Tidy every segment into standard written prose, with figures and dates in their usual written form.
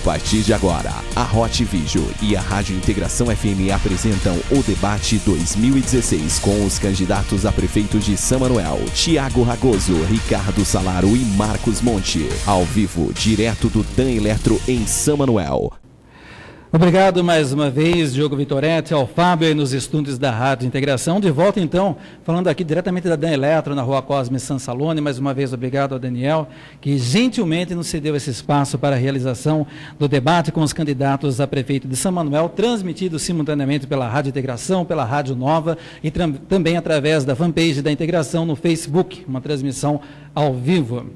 partir de agora, a Hot Video e a Rádio Integração FM apresentam o debate 2016 com os candidatos a prefeito de São Manuel, Thiago Ragoso, Ricardo Salaro e Marcos Monte. Ao vivo, direto do Dan Eletro em São Manuel. Obrigado mais uma vez, Diogo Vitoretti, ao Fábio aí nos estúdios da Rádio Integração. De volta então, falando aqui diretamente da Dan Eletro, na Rua Cosme Sansalone. Mais uma vez, obrigado ao Daniel, que gentilmente nos cedeu esse espaço para a realização do debate com os candidatos a prefeito de São Manuel, transmitido simultaneamente pela Rádio Integração, pela Rádio Nova e também através da fanpage da Integração no Facebook, uma transmissão ao vivo.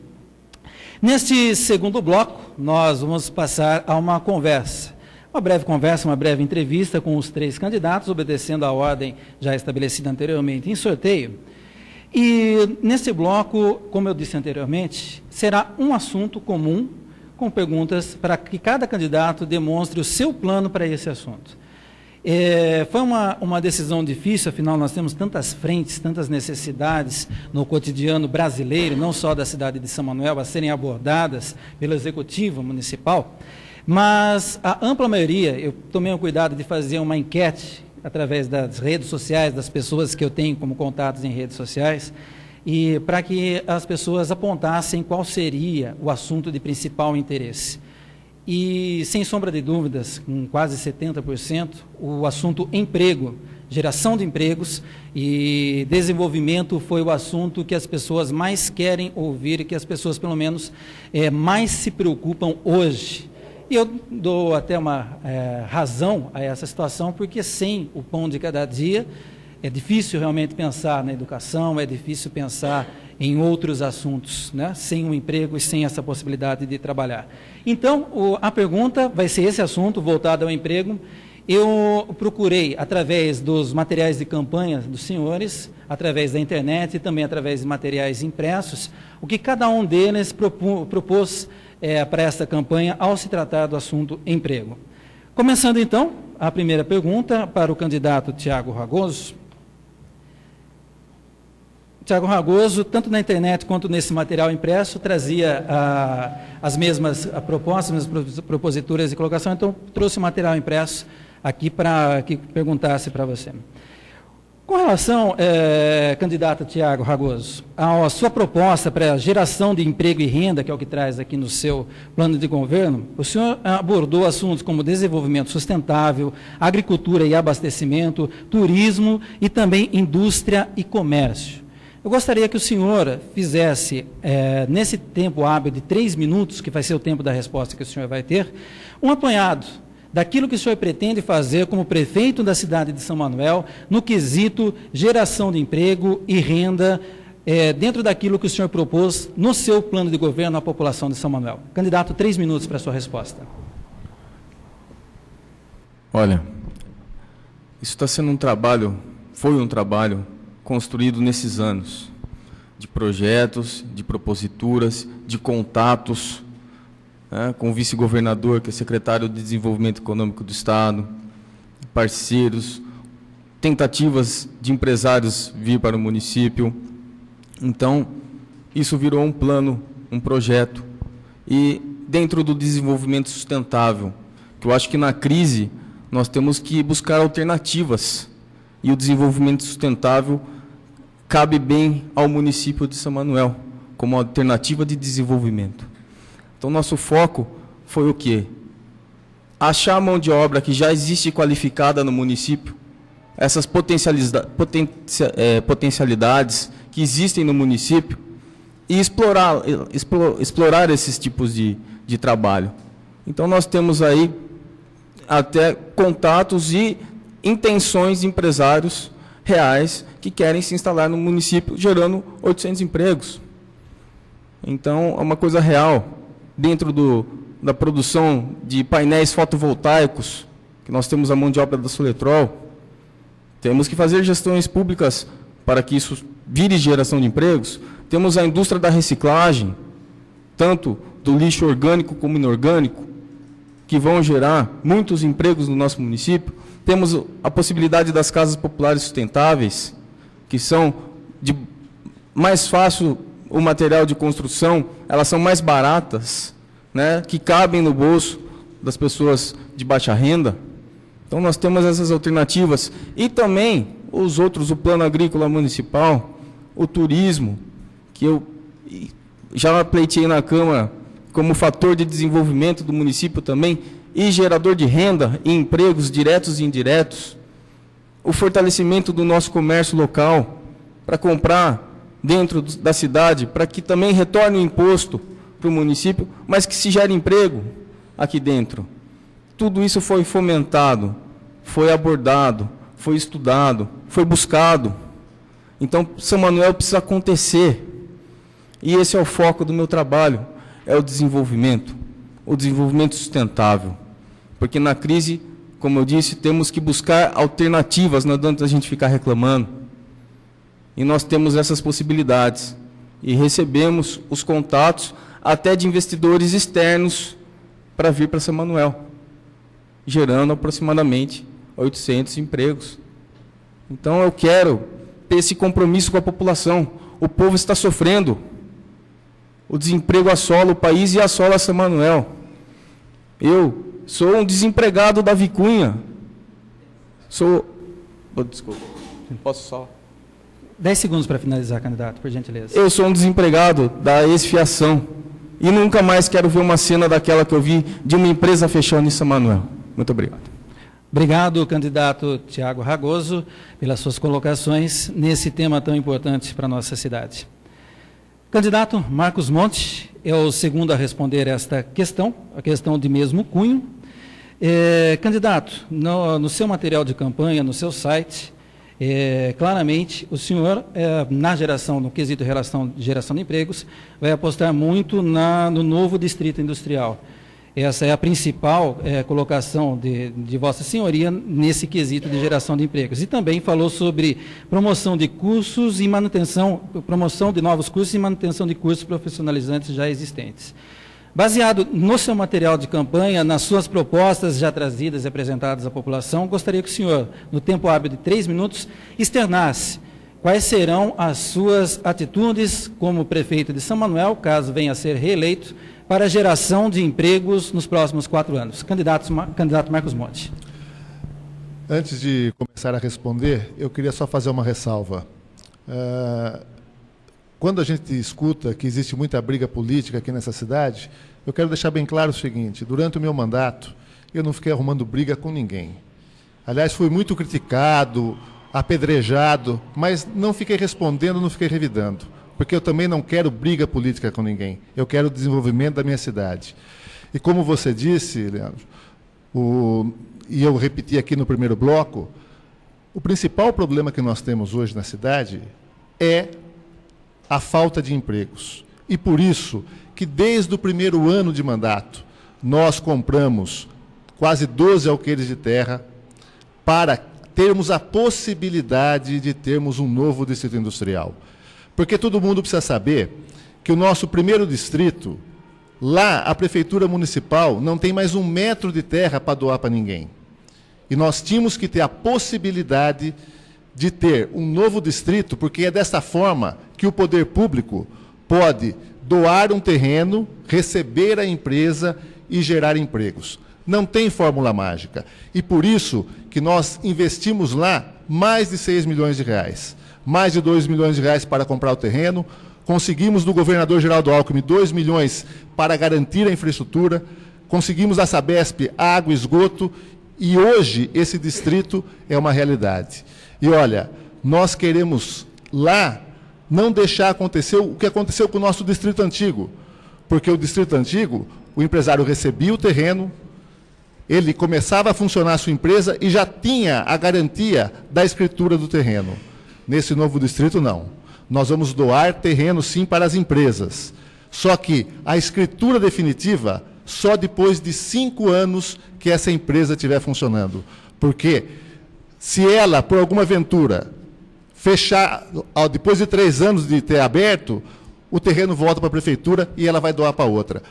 Neste segundo bloco, nós vamos passar a uma conversa. Uma breve conversa, uma breve entrevista com os três candidatos, obedecendo à ordem já estabelecida anteriormente em sorteio. E nesse bloco, como eu disse anteriormente, será um assunto comum, com perguntas para que cada candidato demonstre o seu plano para esse assunto. Foi uma decisão difícil, afinal nós temos tantas frentes, tantas necessidades no cotidiano brasileiro, não só da cidade de São Manuel, a serem abordadas pelo Executivo Municipal. Mas a ampla maioria, eu tomei o cuidado de fazer uma enquete através das redes sociais, das pessoas que eu tenho como contatos em redes sociais, e para que as pessoas apontassem qual seria o assunto de principal interesse. E, sem sombra de dúvidas, com quase 70%, o assunto emprego, geração de empregos e desenvolvimento foi o assunto que as pessoas mais querem ouvir e que as pessoas, pelo menos, mais se preocupam hoje. E eu dou até uma razão a essa situação, porque sem o pão de cada dia, é difícil realmente pensar na educação, é difícil pensar em outros assuntos, né? Sem um emprego e sem essa possibilidade de trabalhar. Então, a pergunta vai ser esse assunto, voltado ao emprego. Eu procurei, através dos materiais de campanha dos senhores, através da internet e também através de materiais impressos, o que cada um deles propôs para esta campanha ao se tratar do assunto emprego. Começando então, a primeira pergunta para o candidato Thiago Ragoso. Thiago Ragoso, tanto na internet quanto nesse material impresso, trazia as mesmas propostas, as mesmas proposituras de colocação, então trouxe o material impresso aqui para que perguntasse para você. Com relação, candidato Thiago Ragoso, à sua proposta para a geração de emprego e renda, que é o que traz aqui no seu plano de governo, o senhor abordou assuntos como desenvolvimento sustentável, agricultura e abastecimento, turismo e também indústria e comércio. Eu gostaria que o senhor fizesse, nesse tempo hábil de 3 minutos, que vai ser o tempo da resposta que o senhor vai ter, um apanhado daquilo que o senhor pretende fazer como prefeito da cidade de São Manuel, no quesito geração de emprego e renda, dentro daquilo que o senhor propôs no seu plano de governo à população de São Manuel. Candidato, 3 minutos para a sua resposta. Olha, isso está sendo foi um trabalho construído nesses anos, de projetos, de proposituras, de contatos, com o vice-governador, que é secretário de Desenvolvimento Econômico do Estado, parceiros, tentativas de empresários vir para o município. Então, isso virou um plano, um projeto. E dentro do desenvolvimento sustentável, que eu acho que na crise nós temos que buscar alternativas, e o desenvolvimento sustentável cabe bem ao município de São Manuel, como alternativa de desenvolvimento. Então, nosso foco foi o quê? Achar a mão de obra que já existe qualificada no município, essas potencialidades que existem no município, e explorar esses tipos de trabalho. Então, nós temos aí até contatos e intenções de empresários reais que querem se instalar no município, gerando 800 empregos. Então, é uma coisa real. Dentro da produção de painéis fotovoltaicos, que nós temos a mão de obra da Soletrol, temos que fazer gestões públicas para que isso vire geração de empregos. Temos a indústria da reciclagem, tanto do lixo orgânico como inorgânico, que vão gerar muitos empregos no nosso município. Temos a possibilidade das casas populares sustentáveis, que são de mais fácil o material de construção, elas são mais baratas, né, que cabem no bolso das pessoas de baixa renda. Então nós temos essas alternativas. E também os outros, o plano agrícola municipal, o turismo, que eu já pleiteei na Câmara como fator de desenvolvimento do município também, e gerador de renda e empregos diretos e indiretos. O fortalecimento do nosso comércio local, para comprar dentro da cidade, para que também retorne o imposto para o município, mas que se gere emprego aqui dentro. Tudo isso foi fomentado, foi abordado, foi estudado, foi buscado. Então, São Manuel precisa acontecer. E esse é o foco do meu trabalho, é o desenvolvimento sustentável. Porque na crise, como eu disse, temos que buscar alternativas, não adianta a gente ficar reclamando. E nós temos essas possibilidades. E recebemos os contatos até de investidores externos para vir para São Manuel, gerando aproximadamente 800 empregos. Então eu quero ter esse compromisso com a população. O povo está sofrendo. O desemprego assola o país e assola São Manuel. Eu sou um desempregado da Vicunha. Desculpa, posso só... 10 segundos para finalizar, candidato, por gentileza. Eu sou um desempregado da Ex-Fiação e nunca mais quero ver uma cena daquela que eu vi de uma empresa fechando em São Manuel. Muito obrigado. Obrigado, candidato Tiago Ragoso, pelas suas colocações nesse tema tão importante para a nossa cidade. Candidato Marcos Monte é o segundo a responder esta questão, a questão de mesmo cunho. Candidato, no seu material de campanha, no seu site, claramente o senhor, no quesito geração de empregos, vai apostar muito no novo distrito industrial. Essa é a principal colocação de Vossa Senhoria nesse quesito de geração de empregos. E também falou sobre promoção de cursos e manutenção, promoção de novos cursos e manutenção de cursos profissionalizantes já existentes. Baseado no seu material de campanha, nas suas propostas já trazidas e apresentadas à população, gostaria que o senhor, no tempo hábil de 3 minutos, externasse quais serão as suas atitudes como prefeito de São Manuel, caso venha a ser reeleito, para a geração de empregos nos próximos 4 anos. Candidato Marcos Monte. Antes de começar a responder, eu queria só fazer uma ressalva. Quando a gente escuta que existe muita briga política aqui nessa cidade, eu quero deixar bem claro o seguinte: durante o meu mandato, eu não fiquei arrumando briga com ninguém. Aliás, fui muito criticado, apedrejado, mas não fiquei respondendo, não fiquei revidando, porque eu também não quero briga política com ninguém. Eu quero o desenvolvimento da minha cidade. E como você disse, Leandro, e eu repeti aqui no primeiro bloco, o principal problema que nós temos hoje na cidade é a falta de empregos. E por isso que desde o primeiro ano de mandato, nós compramos quase 12 alqueires de terra para termos a possibilidade de termos um novo distrito industrial. Porque todo mundo precisa saber que o nosso primeiro distrito, lá a Prefeitura Municipal não tem mais 1 metro de terra para doar para ninguém. E nós tínhamos que ter a possibilidade de ter um novo distrito, porque é dessa forma que o poder público pode doar um terreno, receber a empresa e gerar empregos. Não tem fórmula mágica. E por isso que nós investimos lá mais de 6 milhões de reais. Mais de 2 milhões de reais para comprar o terreno. Conseguimos do governador Geraldo Alckmin 2 milhões para garantir a infraestrutura. Conseguimos da Sabesp água e esgoto. E hoje esse distrito é uma realidade. E olha, nós queremos lá não deixar acontecer o que aconteceu com o nosso distrito antigo. Porque o distrito antigo, o empresário recebia o terreno, ele começava a funcionar a sua empresa e já tinha a garantia da escritura do terreno. Nesse novo distrito, não. Nós vamos doar terreno, sim, para as empresas. Só que a escritura definitiva, só depois de 5 anos que essa empresa estiver funcionando. Porque se ela, por alguma aventura, fechar, depois de 3 anos de ter aberto, o terreno volta para a prefeitura e ela vai doar para outra.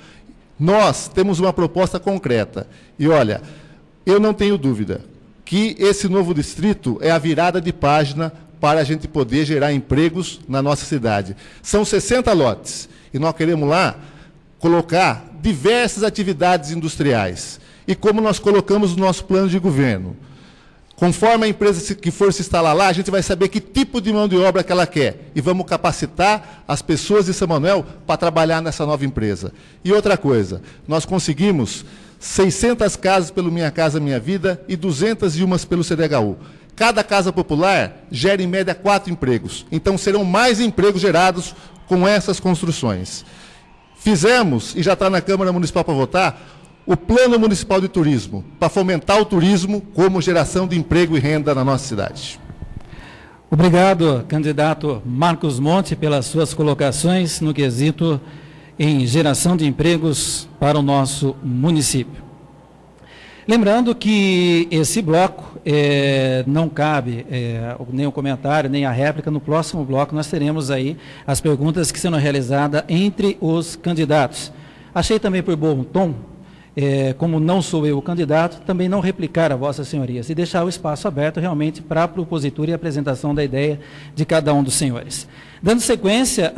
Nós temos uma proposta concreta. E, olha, eu não tenho dúvida que esse novo distrito é a virada de página para a gente poder gerar empregos na nossa cidade. São 60 lotes. E nós queremos lá colocar diversas atividades industriais. E como nós colocamos no nosso plano de governo, conforme a empresa que for se instalar lá, a gente vai saber que tipo de mão de obra que ela quer. E vamos capacitar as pessoas de São Manuel para trabalhar nessa nova empresa. E outra coisa, nós conseguimos 600 casas pelo Minha Casa Minha Vida e 201 pelo CDHU. Cada casa popular gera, em média, 4 empregos. Então, serão mais empregos gerados com essas construções. Fizemos, e já está na Câmara Municipal para votar, o Plano Municipal de Turismo, para fomentar o turismo como geração de emprego e renda na nossa cidade. Obrigado, candidato Marcos Monte, pelas suas colocações no quesito em geração de empregos para o nosso município. Lembrando que esse bloco não cabe nem o comentário, nem a réplica. No próximo bloco nós teremos aí as perguntas que serão realizadas entre os candidatos. Achei também por bom tom, como não sou eu o candidato, também não replicar a vossas senhorias e deixar o espaço aberto realmente para a propositura e apresentação da ideia de cada um dos senhores. Dando sequência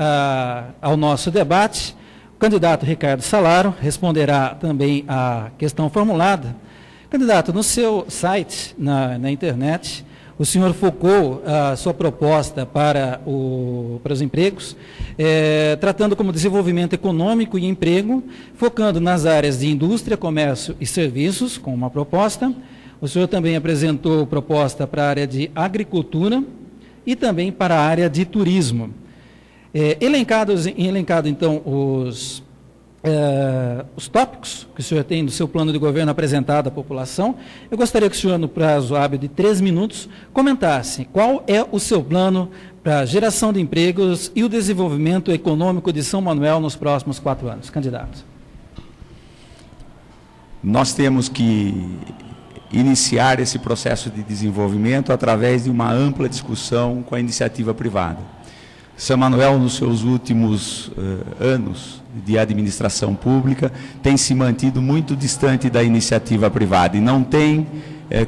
ao nosso debate, o candidato Ricardo Salaro responderá também à questão formulada. Candidato, no seu site, na internet, o senhor focou a sua proposta para os empregos, tratando como desenvolvimento econômico e emprego, focando nas áreas de indústria, comércio e serviços, com uma proposta. O senhor também apresentou proposta para a área de agricultura e também para a área de turismo. Elencado, então, os tópicos que o senhor tem no seu plano de governo apresentado à população, eu gostaria que o senhor, no prazo hábil de 3 minutos, comentasse qual é o seu plano para a geração de empregos e o desenvolvimento econômico de São Manuel nos próximos 4 anos. Candidato. Nós temos que iniciar esse processo de desenvolvimento através de uma ampla discussão com a iniciativa privada. São Manuel, nos seus últimos anos de administração pública, tem se mantido muito distante da iniciativa privada e não tem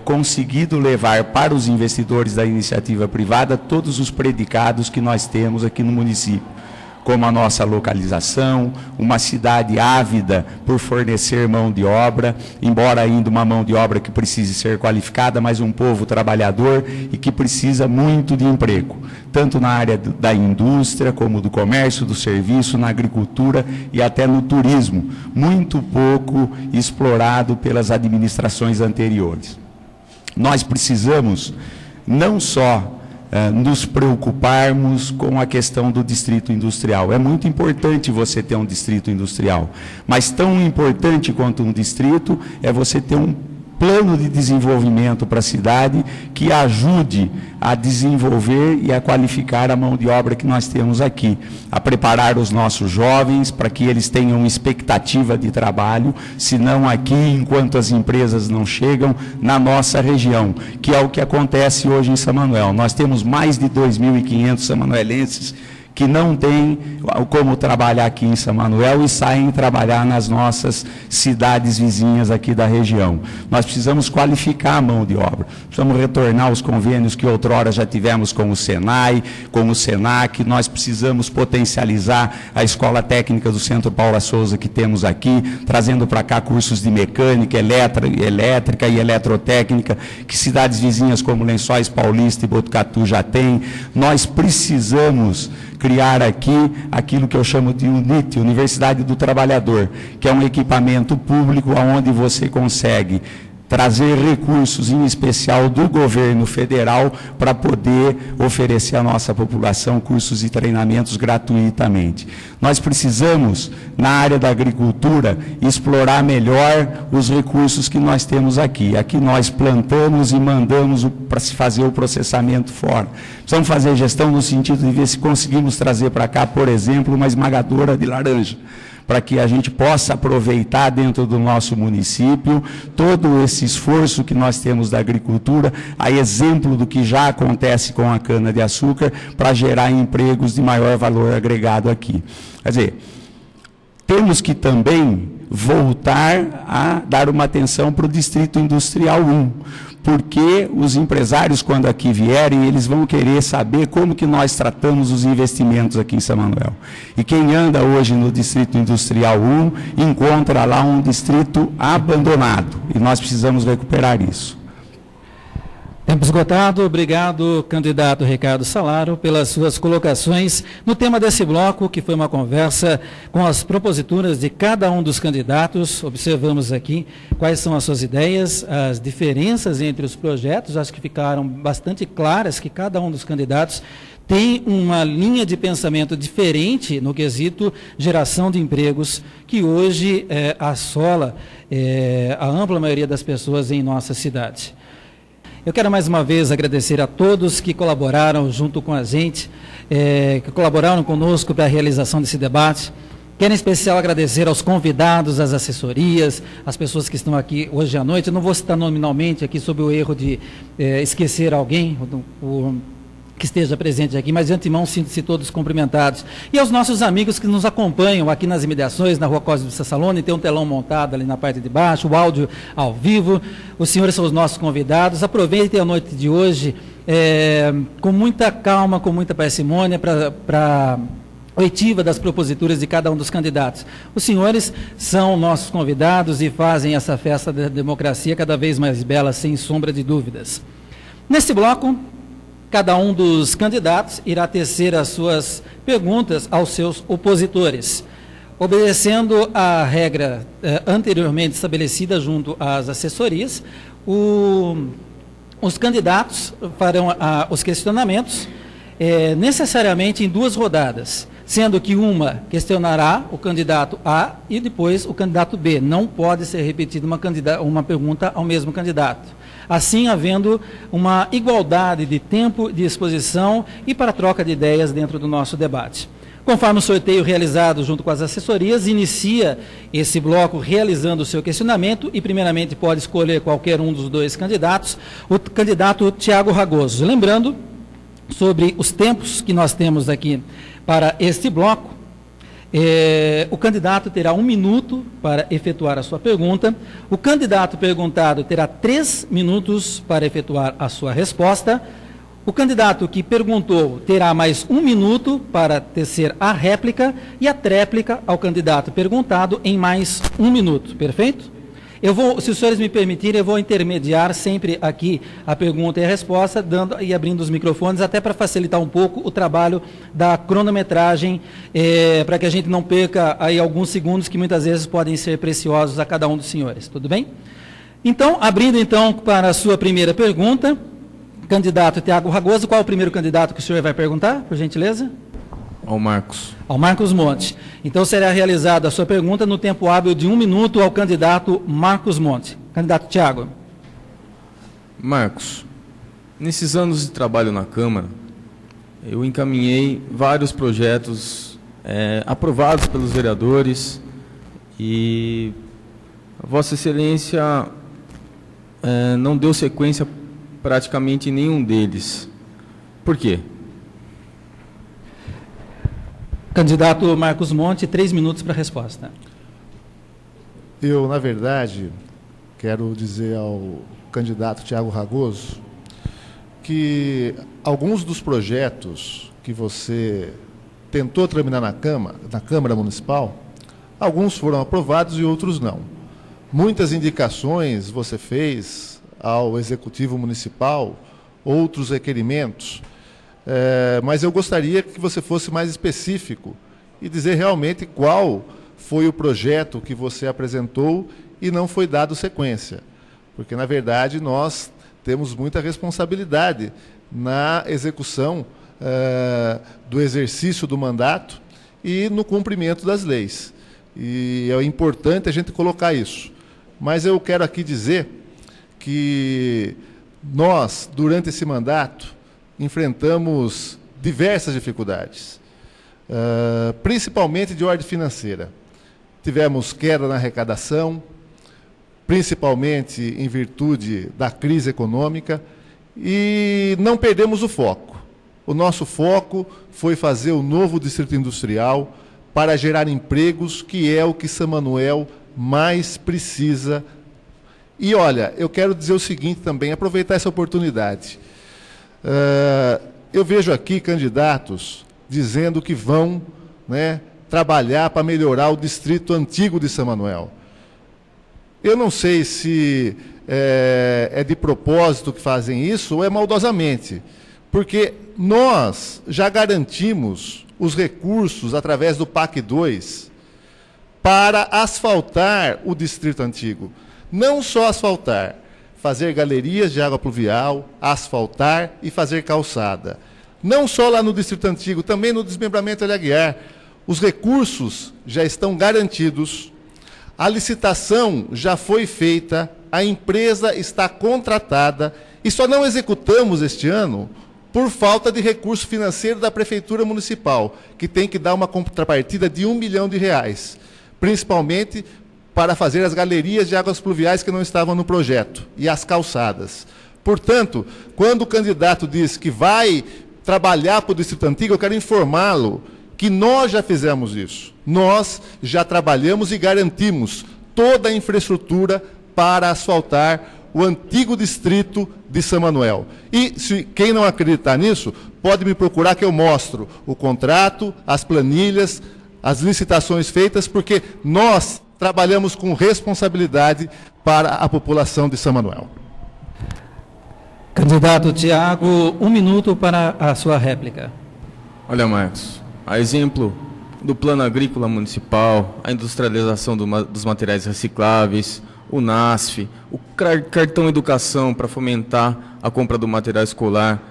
conseguido levar para os investidores da iniciativa privada todos os predicados que nós temos aqui no município, como a nossa localização, uma cidade ávida por fornecer mão de obra, embora ainda uma mão de obra que precise ser qualificada, mas um povo trabalhador e que precisa muito de emprego, tanto na área da indústria, como do comércio, do serviço, na agricultura e até no turismo, muito pouco explorado pelas administrações anteriores. Nós precisamos não só nos preocuparmos com a questão do distrito industrial. É muito importante você ter um distrito industrial, mas tão importante quanto um distrito é você ter um plano de desenvolvimento para a cidade que ajude a desenvolver e a qualificar a mão de obra que nós temos aqui, a preparar os nossos jovens para que eles tenham expectativa de trabalho, se não aqui, enquanto as empresas não chegam na nossa região, que é o que acontece hoje em São Manuel. Nós temos mais de 2.500 samanuelenses que não têm como trabalhar aqui em São Manuel e saem trabalhar nas nossas cidades vizinhas aqui da região. Nós precisamos qualificar a mão de obra, precisamos retornar os convênios que outrora já tivemos com o Senai, com o Senac, nós precisamos potencializar a Escola Técnica do Centro Paula Souza que temos aqui, trazendo para cá cursos de mecânica, elétrica e eletrotécnica, que cidades vizinhas como Lençóis Paulista e Botucatu já têm. Nós precisamos criar aqui aquilo que eu chamo de UNIT, Universidade do Trabalhador, que é um equipamento público onde você consegue trazer recursos, em especial do governo federal, para poder oferecer à nossa população cursos e treinamentos gratuitamente. Nós precisamos, na área da agricultura, explorar melhor os recursos que nós temos aqui. Aqui nós plantamos e mandamos para se fazer o processamento fora. Precisamos fazer gestão no sentido de ver se conseguimos trazer para cá, por exemplo, uma esmagadora de laranja, para que a gente possa aproveitar dentro do nosso município todo esse esforço que nós temos da agricultura, a exemplo do que já acontece com a cana-de-açúcar, para gerar empregos de maior valor agregado aqui. Quer dizer, temos que também voltar a dar uma atenção para o Distrito Industrial 1, porque os empresários, quando aqui vierem, eles vão querer saber como que nós tratamos os investimentos aqui em São Manuel. E quem anda hoje no Distrito Industrial 1, encontra lá um distrito abandonado, e nós precisamos recuperar isso. Tempo esgotado. Obrigado, candidato Ricardo Salaro, pelas suas colocações no tema desse bloco, que foi uma conversa com as proposituras de cada um dos candidatos. Observamos aqui quais são as suas ideias, as diferenças entre os projetos. Acho que ficaram bastante claras que cada um dos candidatos tem uma linha de pensamento diferente no quesito geração de empregos, que hoje assola a ampla maioria das pessoas em nossa cidade. Eu quero mais uma vez agradecer a todos que colaboraram junto com a gente, que colaboraram conosco para a realização desse debate. Quero em especial agradecer aos convidados, às assessorias, às pessoas que estão aqui hoje à noite. Eu não vou citar nominalmente aqui sobre o erro de esquecer alguém, que esteja presente aqui, mas de antemão sinto-se todos cumprimentados. E aos nossos amigos que nos acompanham aqui nas imediações, na Rua Cosme Sansalone, tem um telão montado ali na parte de baixo, o áudio ao vivo. Os senhores são os nossos convidados. Aproveitem a noite de hoje com muita calma, com muita parcimônia, para oitiva das proposituras de cada um dos candidatos. Os senhores são nossos convidados e fazem essa festa da democracia cada vez mais bela, sem sombra de dúvidas. Neste bloco, cada um dos candidatos irá tecer as suas perguntas aos seus opositores, obedecendo a regra anteriormente estabelecida junto às assessorias. Os candidatos farão os questionamentos necessariamente em duas rodadas, sendo que uma questionará o candidato A e depois o candidato B. Não pode ser repetida uma pergunta ao mesmo candidato. Assim, havendo uma igualdade de tempo de exposição e para troca de ideias dentro do nosso debate. Conforme o sorteio realizado junto com as assessorias, inicia esse bloco realizando o seu questionamento e, primeiramente, pode escolher qualquer um dos dois candidatos, o candidato Tiago Ragoso. Lembrando, sobre os tempos que nós temos aqui para este bloco, o candidato terá 1 minuto para efetuar a sua pergunta, o candidato perguntado terá 3 minutos para efetuar a sua resposta, o candidato que perguntou terá mais 1 minuto para tecer a réplica e a tréplica ao candidato perguntado em mais 1 minuto, perfeito? Se os senhores me permitirem, eu vou intermediar sempre aqui a pergunta e a resposta, dando e abrindo os microfones, até para facilitar um pouco o trabalho da cronometragem, para que a gente não perca aí alguns segundos que muitas vezes podem ser preciosos a cada um dos senhores. Tudo bem? Então, abrindo então para a sua primeira pergunta, candidato Tiago Ragoso, qual é o primeiro candidato que o senhor vai perguntar, por gentileza? Ao Marcos. Ao Marcos Monte. Então, será realizada a sua pergunta no tempo hábil de 1 minuto ao candidato Marcos Monte. Candidato Tiago. Marcos, nesses anos de trabalho na Câmara, eu encaminhei vários projetos aprovados pelos vereadores e Vossa Excelência não deu sequência praticamente em nenhum deles. Por quê? Candidato Marcos Monte, 3 minutos para a resposta. Eu, na verdade, quero dizer ao candidato Tiago Ragoso que alguns dos projetos que você tentou tramitar na Câmara Municipal, alguns foram aprovados e outros não. Muitas indicações você fez ao Executivo Municipal, outros requerimentos, mas eu gostaria que você fosse mais específico e dizer realmente qual foi o projeto que você apresentou e não foi dado sequência. Porque, na verdade, nós temos muita responsabilidade na execução do exercício do mandato e no cumprimento das leis. E é importante a gente colocar isso. Mas eu quero aqui dizer que nós, durante esse mandato, enfrentamos diversas dificuldades, principalmente de ordem financeira. Tivemos queda na arrecadação, principalmente em virtude da crise econômica, e não perdemos o foco. O nosso foco foi fazer o novo distrito industrial para gerar empregos, que é o que São Manuel mais precisa. E, olha, eu quero dizer o seguinte também, aproveitar essa oportunidade. Eu vejo aqui candidatos dizendo que vão, né, trabalhar para melhorar o distrito antigo de São Manuel. Eu não sei se é de propósito que fazem isso ou é maldosamente, porque nós já garantimos os recursos através do PAC 2 para asfaltar o distrito antigo. Não só asfaltar, fazer galerias de água pluvial, asfaltar e fazer calçada. Não só lá no distrito antigo, também no desmembramento Elia Aguiar. Os recursos já estão garantidos, a licitação já foi feita, a empresa está contratada e só não executamos este ano por falta de recurso financeiro da Prefeitura Municipal, que tem que dar uma contrapartida de R$1 milhão, principalmente para fazer as galerias de águas pluviais que não estavam no projeto e as calçadas. Portanto, quando o candidato diz que vai trabalhar para o Distrito Antigo, eu quero informá-lo que nós já fizemos isso. Nós já trabalhamos e garantimos toda a infraestrutura para asfaltar o antigo distrito de São Manuel. E se quem não acreditar nisso, pode me procurar que eu mostro o contrato, as planilhas, as licitações feitas, porque nós trabalhamos com responsabilidade para a população de São Manuel. Candidato Tiago, 1 minuto para a sua réplica. Olha, Marcos, a exemplo do Plano Agrícola Municipal, a industrialização dos materiais recicláveis, o NASF, o Cartão Educação para fomentar a compra do material escolar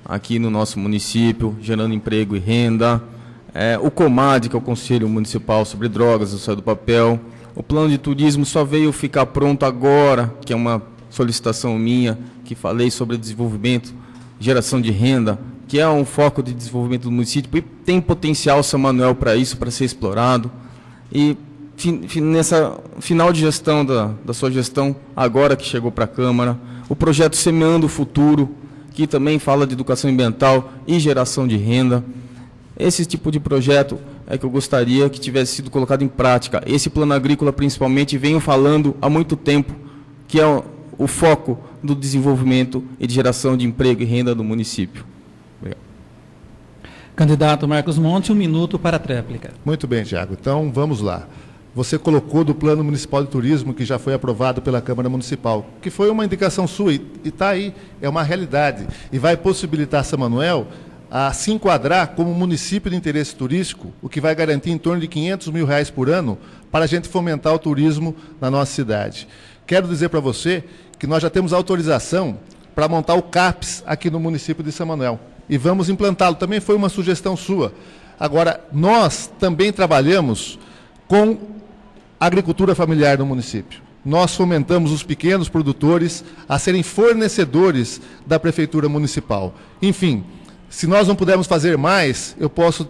aqui no nosso município, gerando emprego e renda, o COMAD, que é o Conselho Municipal sobre Drogas, o Céu do Papel, o Plano de Turismo só veio ficar pronto agora, que é uma solicitação minha, que falei sobre desenvolvimento, geração de renda, que é um foco de desenvolvimento do município, e tem potencial São Manuel para isso, para ser explorado. E nessa final de gestão da sua gestão, agora que chegou para a Câmara, o projeto Semeando o Futuro, que também fala de educação ambiental e geração de renda. Esse tipo de projeto é que eu gostaria que tivesse sido colocado em prática. Esse plano agrícola, principalmente, venho falando há muito tempo, que é o foco do desenvolvimento e de geração de emprego e renda do município. Obrigado. Candidato Marcos Monte, 1 minuto para a tréplica. Muito bem, Tiago. Então, vamos lá. Você colocou do Plano Municipal de Turismo, que já foi aprovado pela Câmara Municipal, que foi uma indicação sua, e está aí, é uma realidade, e vai possibilitar São Manuel a se enquadrar como município de interesse turístico, o que vai garantir em torno de R$500 mil por ano para a gente fomentar o turismo na nossa cidade. Quero dizer para você que nós já temos autorização para montar o CAPS aqui no município de São Manuel, e vamos implantá-lo. Também foi uma sugestão sua. Agora, nós também trabalhamos com agricultura familiar no município. Nós fomentamos os pequenos produtores a serem fornecedores da Prefeitura Municipal. Enfim, se nós não pudermos fazer mais, eu posso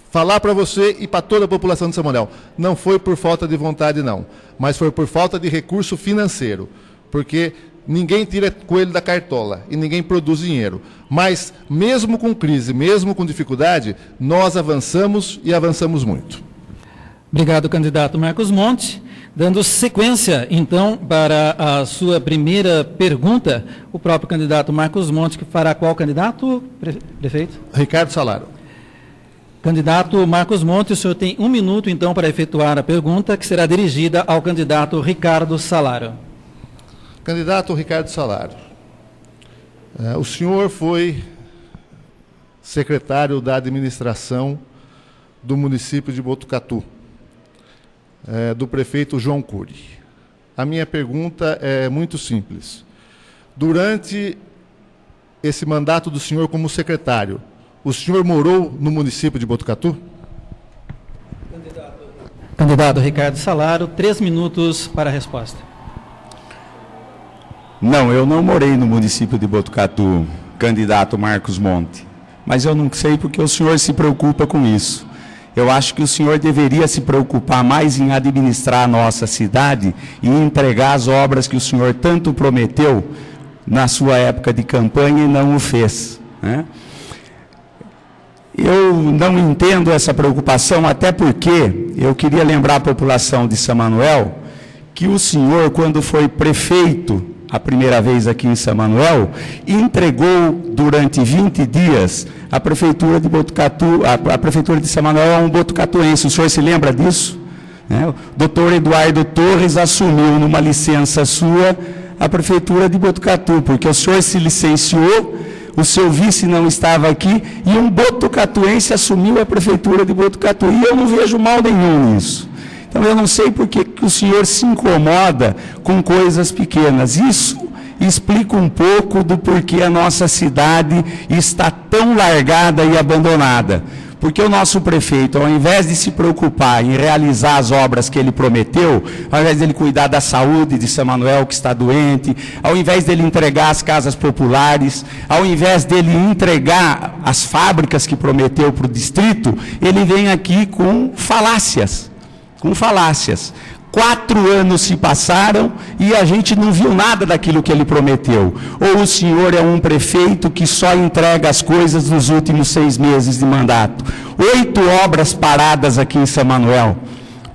falar para você e para toda a população de São Manuel. Não foi por falta de vontade, não, mas foi por falta de recurso financeiro, porque ninguém tira coelho da cartola e ninguém produz dinheiro. Mas, mesmo com crise, mesmo com dificuldade, nós avançamos e avançamos muito. Obrigado, candidato Marcos Monte. Dando sequência, então, para a sua primeira pergunta, o próprio candidato Marcos Monte, que fará qual candidato, prefeito? Ricardo Salaro. Candidato Marcos Monte, o senhor tem 1 minuto, então, para efetuar a pergunta, que será dirigida ao candidato Ricardo Salaro. Candidato Ricardo Salaro, o senhor foi secretário da administração do município de Botucatu, do prefeito João Cury. A minha pergunta é muito simples. Durante esse mandato do senhor como secretário, o senhor morou no município de Botucatu? Candidato Ricardo Salaro, 3 minutos para a resposta. Não, eu não morei no município de Botucatu, candidato Marcos Monte. Mas eu não sei porque o senhor se preocupa com isso. Eu acho que o senhor deveria se preocupar mais em administrar a nossa cidade e entregar as obras que o senhor tanto prometeu na sua época de campanha e não o fez, né? Eu não entendo essa preocupação, até porque eu queria lembrar a população de São Manuel que o senhor, quando foi prefeito a primeira vez aqui em São Manuel, entregou durante 20 dias a prefeitura de Botucatu, a prefeitura de São Manuel a um botucatuense. O senhor se lembra disso? O doutor Eduardo Torres assumiu numa licença sua a prefeitura de Botucatu, porque o senhor se licenciou, o seu vice não estava aqui, e um botucatuense assumiu a prefeitura de Botucatu. E eu não vejo mal nenhum nisso. Então, eu não sei por que o senhor se incomoda com coisas pequenas. Isso explica um pouco do porquê a nossa cidade está tão largada e abandonada. Porque o nosso prefeito, ao invés de se preocupar em realizar as obras que ele prometeu, ao invés de ele cuidar da saúde de São Manuel, que está doente, ao invés de ele entregar as casas populares, ao invés dele entregar as fábricas que prometeu para o distrito, ele vem aqui com falácias. 4 anos se passaram e a gente não viu nada daquilo que ele prometeu. Ou o senhor é um prefeito que só entrega as coisas nos últimos 6 meses de mandato. 8 obras paradas aqui em São Manuel,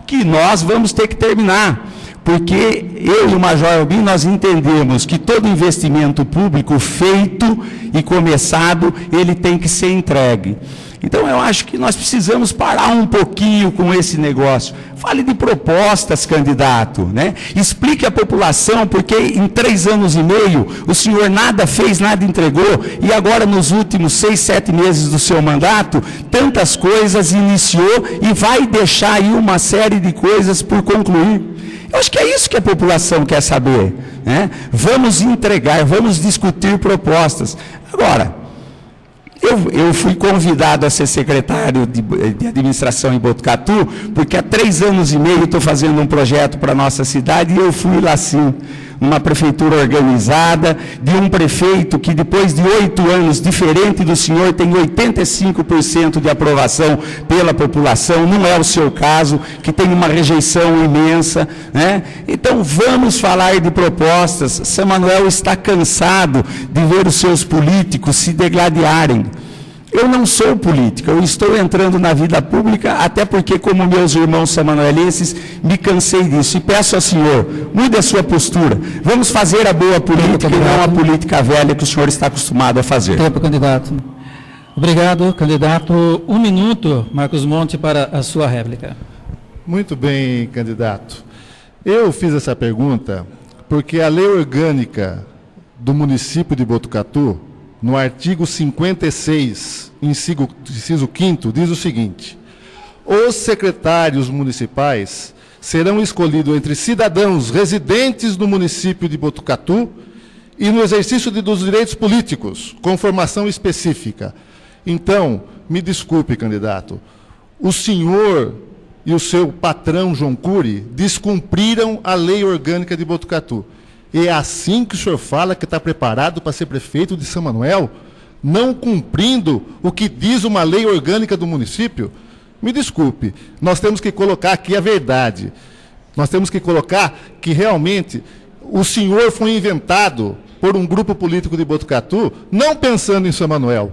que nós vamos ter que terminar. Porque eu e o Major Albim, nós entendemos que todo investimento público feito e começado, ele tem que ser entregue. Então, eu acho que nós precisamos parar um pouquinho com esse negócio. Fale de propostas, candidato, né? Explique à população, porque em 3 anos e meio, o senhor nada fez, nada entregou, e agora nos últimos 6, 7 meses do seu mandato, tantas coisas iniciou e vai deixar aí uma série de coisas por concluir. Eu acho que é isso que a população quer saber, né? Vamos entregar, vamos discutir propostas. Agora, eu fui convidado a ser secretário de administração em Botucatu, porque há 3 anos e meio estou fazendo um projeto para a nossa cidade, e eu fui lá sim, uma prefeitura organizada, de um prefeito que depois de 8 anos, diferente do senhor, tem 85% de aprovação pela população, não é o seu caso, que tem uma rejeição imensa, né? Então vamos falar de propostas. São Manuel está cansado de ver os seus políticos se degladiarem. Eu não sou político, eu estou entrando na vida pública, até porque, como meus irmãos samanuelenses, me cansei disso. E peço ao senhor, mude a sua postura. Vamos fazer a boa política e não a política velha que o senhor está acostumado a fazer. Tempo, candidato. Obrigado, candidato. 1 minuto, Marcos Monte, para a sua réplica. Muito bem, candidato. Eu fiz essa pergunta porque a lei orgânica do município de Botucatu, no artigo 56, inciso 5º, diz o seguinte: os secretários municipais serão escolhidos entre cidadãos residentes no município de Botucatu e no exercício dos direitos políticos, com formação específica. Então, me desculpe, candidato, o senhor e o seu patrão, João Cury, descumpriram a lei orgânica de Botucatu. E é assim que o senhor fala que está preparado para ser prefeito de São Manuel, não cumprindo o que diz uma lei orgânica do município? Me desculpe, nós temos que colocar aqui a verdade. Nós temos que colocar que realmente o senhor foi inventado por um grupo político de Botucatu, não pensando em São Manuel,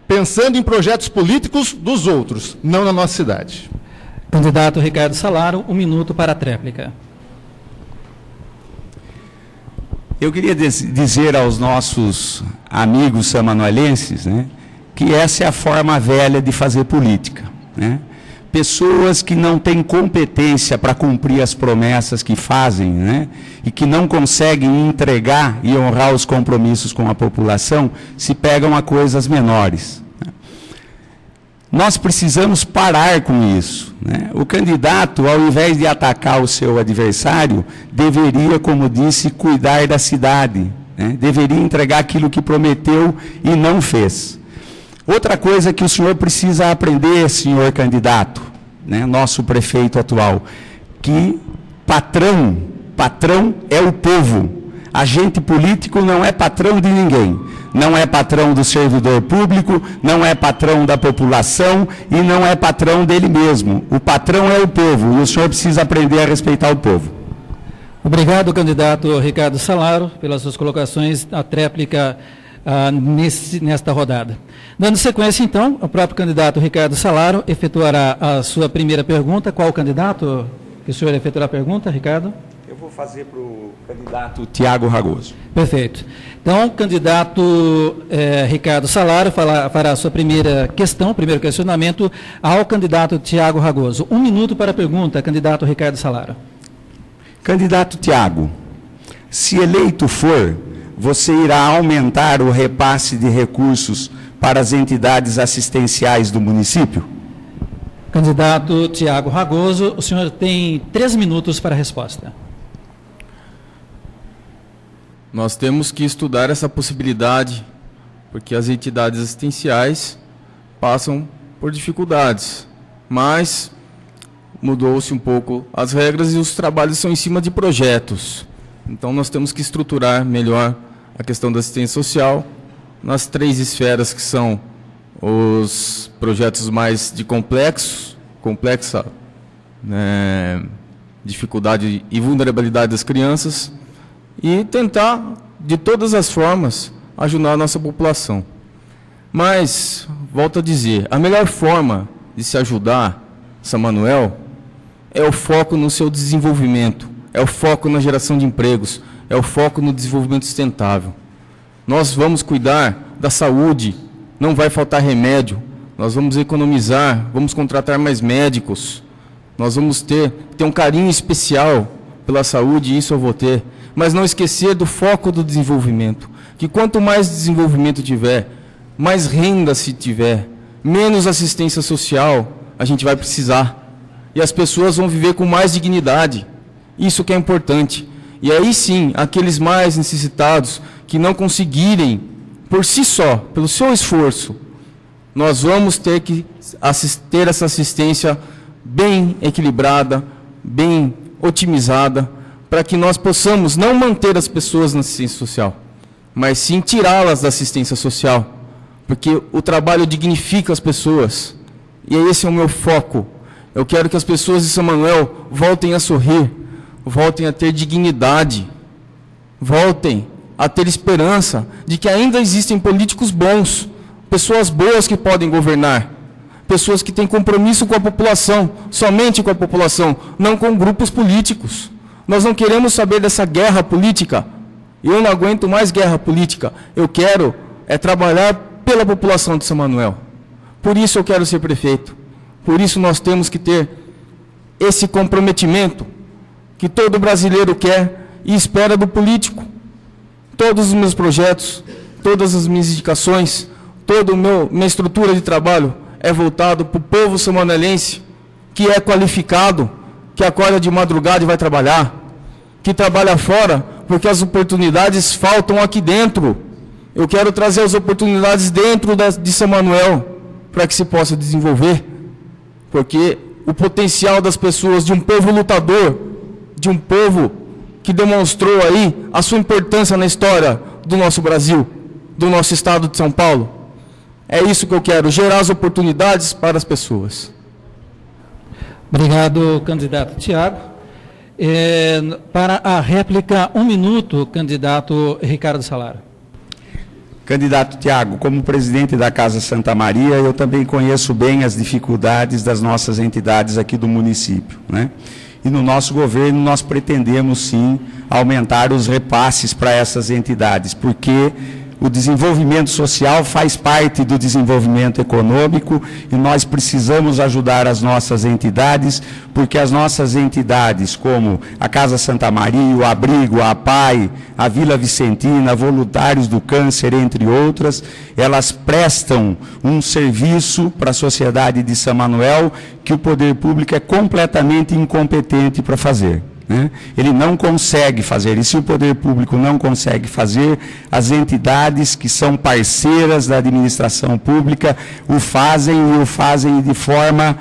pensando em projetos políticos dos outros, não na nossa cidade. Candidato Ricardo Salaro, 1 minuto para a tréplica. Eu queria dizer aos nossos amigos samanuelenses, né, que essa é a forma velha de fazer política, né? Pessoas que não têm competência para cumprir as promessas que fazem, né, e que não conseguem entregar e honrar os compromissos com a população, se pegam a coisas menores. Nós precisamos parar com isso, né? O candidato, ao invés de atacar o seu adversário, deveria, como disse, cuidar da cidade, né? Deveria entregar aquilo que prometeu e não fez. Outra coisa que o senhor precisa aprender, senhor candidato, né, nosso prefeito atual, que patrão é o povo. Agente político não é patrão de ninguém. Não é patrão do servidor público, não é patrão da população e não é patrão dele mesmo. O patrão é o povo e o senhor precisa aprender a respeitar o povo. Obrigado, candidato Ricardo Salaro, pelas suas colocações, a tréplica nesta rodada. Dando sequência, então, o próprio candidato Ricardo Salaro efetuará a sua primeira pergunta. Qual o candidato que o senhor efetuará a pergunta, Ricardo? Eu vou fazer para o candidato Tiago Ragoso. Perfeito. Então, o candidato Ricardo Salaro fará a sua primeira questão, primeiro questionamento, ao candidato Tiago Ragoso. 1 minuto para a pergunta, candidato Ricardo Salaro. Candidato Tiago, se eleito for, você irá aumentar o repasse de recursos para as entidades assistenciais do município? Candidato Tiago Ragoso, o senhor tem 3 minutos para a resposta. Nós temos que estudar essa possibilidade, porque as entidades assistenciais passam por dificuldades, mas mudou-se um pouco as regras e os trabalhos são em cima de projetos. Então nós temos que estruturar melhor a questão da assistência social nas 3 esferas que são os projetos mais de complexa dificuldade e vulnerabilidade das crianças, e tentar, de todas as formas, ajudar a nossa população. Mas, volto a dizer, a melhor forma de se ajudar São Manuel é o foco no seu desenvolvimento, é o foco na geração de empregos, é o foco no desenvolvimento sustentável. Nós vamos cuidar da saúde, não vai faltar remédio, nós vamos economizar, vamos contratar mais médicos, nós vamos ter um carinho especial pela saúde, e isso eu vou ter. Mas não esquecer do foco do desenvolvimento, que quanto mais desenvolvimento tiver, mais renda se tiver, menos assistência social a gente vai precisar. E as pessoas vão viver com mais dignidade. Isso que é importante. E aí sim, aqueles mais necessitados que não conseguirem, por si só, pelo seu esforço, nós vamos ter que ter essa assistência bem equilibrada, bem otimizada, para que nós possamos não manter as pessoas na assistência social, mas sim tirá-las da assistência social, porque o trabalho dignifica as pessoas, e esse é o meu foco. Eu quero que as pessoas de São Manuel voltem a sorrir, voltem a ter dignidade, voltem a ter esperança de que ainda existem políticos bons, pessoas boas que podem governar, pessoas que têm compromisso com a população, somente com a população, não com grupos políticos. Nós não queremos saber dessa guerra política. Eu não aguento mais guerra política. Eu quero trabalhar pela população de São Manuel. Por isso eu quero ser prefeito. Por isso nós temos que ter esse comprometimento que todo brasileiro quer e espera do político. Todos os meus projetos, todas as minhas indicações, toda a minha estrutura de trabalho é voltado para o povo são-manuelense, que é qualificado, que acorda de madrugada e vai trabalhar, que trabalha fora, porque as oportunidades faltam aqui dentro. Eu quero trazer as oportunidades dentro de São Manuel, para que se possa desenvolver, porque o potencial das pessoas, de um povo lutador, de um povo que demonstrou aí a sua importância na história do nosso Brasil, do nosso estado de São Paulo, é isso que eu quero, gerar as oportunidades para as pessoas. Obrigado, candidato Tiago. Para a réplica, 1 minuto, candidato Ricardo Salaro. Candidato Tiago, como presidente da Casa Santa Maria, eu também conheço bem as dificuldades das nossas entidades aqui do município, né? E no nosso governo nós pretendemos sim aumentar os repasses para essas entidades, porque o desenvolvimento social faz parte do desenvolvimento econômico e nós precisamos ajudar as nossas entidades, porque as nossas entidades, como a Casa Santa Maria, o Abrigo, a APAI, a Vila Vicentina, Voluntários do Câncer, entre outras, elas prestam um serviço para a sociedade de São Manuel que o poder público é completamente incompetente para fazer. Ele não consegue fazer, e se o poder público não consegue fazer, as entidades que são parceiras da administração pública o fazem e o fazem de forma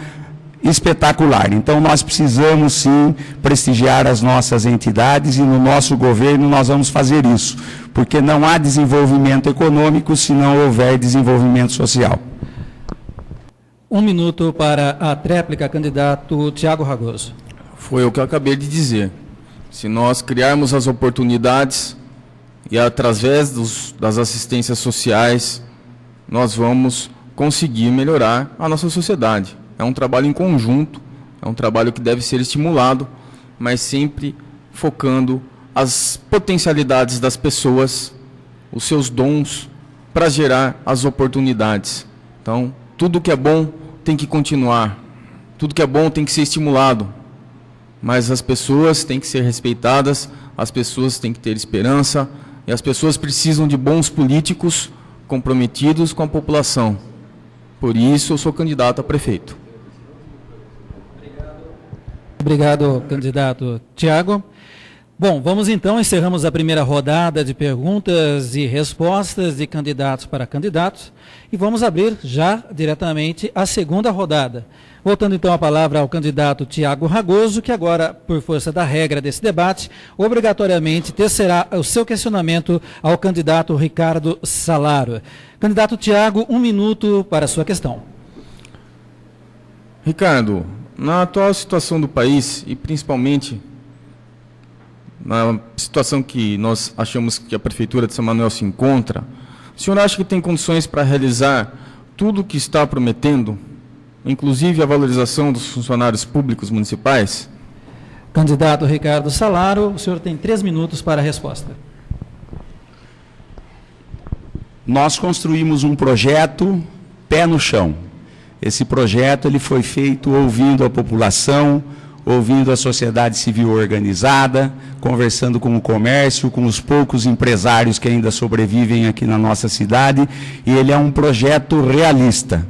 espetacular. Então nós precisamos sim prestigiar as nossas entidades e no nosso governo nós vamos fazer isso, porque não há desenvolvimento econômico se não houver desenvolvimento social. 1 minuto para a tréplica, candidato Tiago Ragoso. Foi o que eu acabei de dizer. Se nós criarmos as oportunidades e através das assistências sociais, nós vamos conseguir melhorar a nossa sociedade. É um trabalho em conjunto, é um trabalho que deve ser estimulado, mas sempre focando as potencialidades das pessoas, os seus dons, para gerar as oportunidades. Então, tudo que é bom tem que continuar, tudo que é bom tem que ser estimulado, mas as pessoas têm que ser respeitadas, as pessoas têm que ter esperança, e as pessoas precisam de bons políticos comprometidos com a população. Por isso, eu sou candidato a prefeito. Obrigado, candidato Tiago. Bom, vamos então, encerramos a primeira rodada de perguntas e respostas de candidatos para candidatos e vamos abrir já diretamente a segunda rodada. Voltando então a palavra ao candidato Tiago Ragoso, que agora, por força da regra desse debate, obrigatoriamente tecerá o seu questionamento ao candidato Ricardo Salaro. Candidato Tiago, 1 minuto para a sua questão. Ricardo, na atual situação do país e principalmente na situação que nós achamos que a Prefeitura de São Manuel se encontra, o senhor acha que tem condições para realizar tudo o que está prometendo, inclusive a valorização dos funcionários públicos municipais? Candidato Ricardo Salaro, o senhor tem 3 minutos para a resposta. Nós construímos um projeto pé no chão. Esse projeto ele foi feito ouvindo a população, ouvindo a sociedade civil organizada, conversando com o comércio, com os poucos empresários que ainda sobrevivem aqui na nossa cidade, e ele é um projeto realista.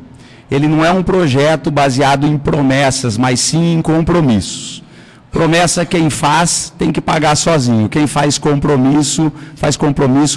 Ele não é um projeto baseado em promessas, mas sim em compromissos. Promessa quem faz tem que pagar sozinho, quem faz compromisso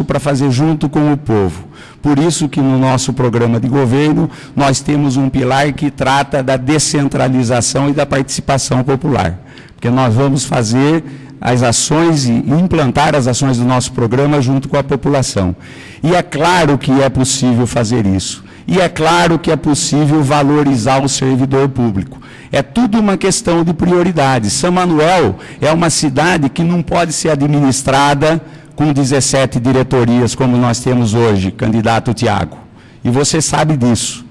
para fazer junto com o povo. Por isso que no nosso programa de governo nós temos um pilar que trata da descentralização e da participação popular. Porque nós vamos fazer as ações e implantar as ações do nosso programa junto com a população. E é claro que é possível fazer isso. E é claro que é possível valorizar o servidor público. É tudo uma questão de prioridades. São Manuel é uma cidade que não pode ser administrada com 17 diretorias como nós temos hoje, candidato Tiago. E você sabe disso.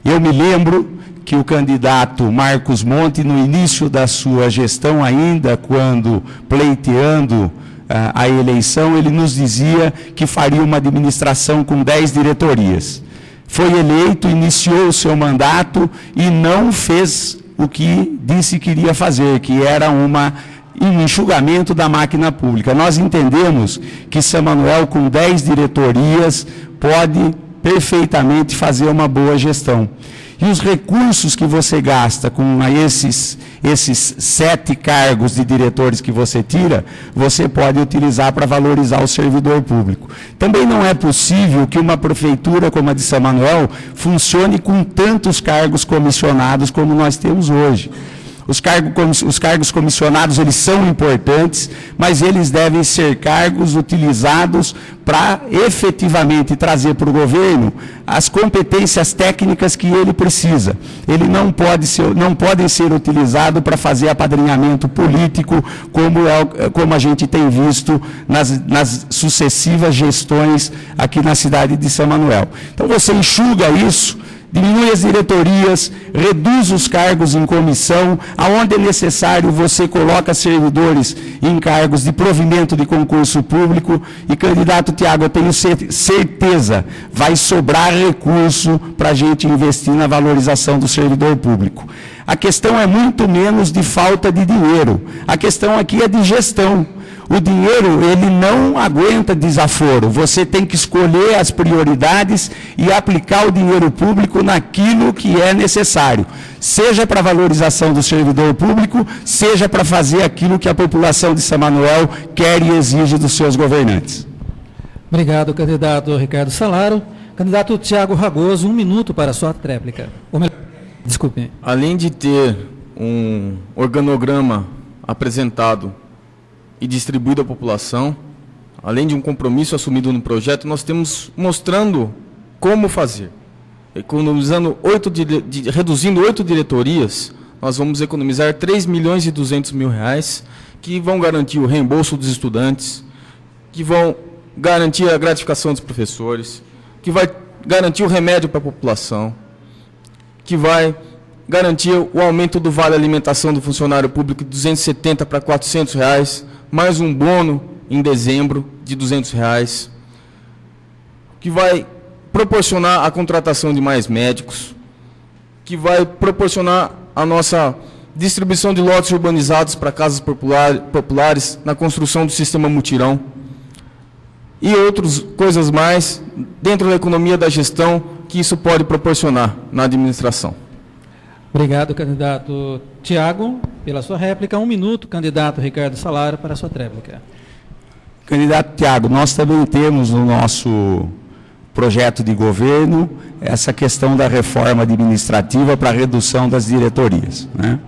Eu me lembro que o candidato Marcos Monte, no início da sua gestão ainda, quando pleiteando a eleição, ele nos dizia que faria uma administração com 10 diretorias. Foi eleito, iniciou o seu mandato e não fez o que disse que iria fazer, que era um enxugamento da máquina pública. Nós entendemos que São Manuel, com 10 diretorias, pode perfeitamente fazer uma boa gestão. E os recursos que você gasta com esses 7 cargos de diretores que você tira, você pode utilizar para valorizar o servidor público. Também não é possível que uma prefeitura como a de São Manuel funcione com tantos cargos comissionados como nós temos hoje. Os cargos comissionados, eles são importantes, mas eles devem ser cargos utilizados para efetivamente trazer para o governo as competências técnicas que ele precisa. Ele não podem ser utilizados para fazer apadrinhamento político, como a gente tem visto nas sucessivas gestões aqui na cidade de São Manuel. Então você enxuga isso, diminui as diretorias, reduz os cargos em comissão, aonde é necessário você coloca servidores em cargos de provimento de concurso público e, candidato Tiago, eu tenho certeza, vai sobrar recurso para a gente investir na valorização do servidor público. A questão é muito menos de falta de dinheiro, a questão aqui é de gestão. O dinheiro, ele não aguenta desaforo. Você tem que escolher as prioridades e aplicar o dinheiro público naquilo que é necessário. Seja para a valorização do servidor público, seja para fazer aquilo que a população de São Manuel quer e exige dos seus governantes. Obrigado, candidato Ricardo Salaro. Candidato Tiago Ragoso, 1 minuto para a sua tréplica. Desculpe. Além de ter um organograma apresentado e distribuído à população, além de um compromisso assumido no projeto, nós temos mostrando como fazer. Economizando reduzindo 8 diretorias, nós vamos economizar R$3.200.000, que vão garantir o reembolso dos estudantes, que vão garantir a gratificação dos professores, que vai garantir o remédio para a população, que vai garantir o aumento do vale alimentação do funcionário público de R$270 para R$400, mais um bônus em dezembro de R$200, que vai proporcionar a contratação de mais médicos, que vai proporcionar a nossa distribuição de lotes urbanizados para casas populares, na construção do sistema mutirão, e outras coisas mais dentro da economia da gestão que isso pode proporcionar na administração. Obrigado, candidato Tiago, pela sua réplica. 1 minuto, candidato Ricardo Salário, para a sua tréplica. Candidato Tiago, nós também temos no nosso projeto de governo essa questão da reforma administrativa para a redução das diretorias, né?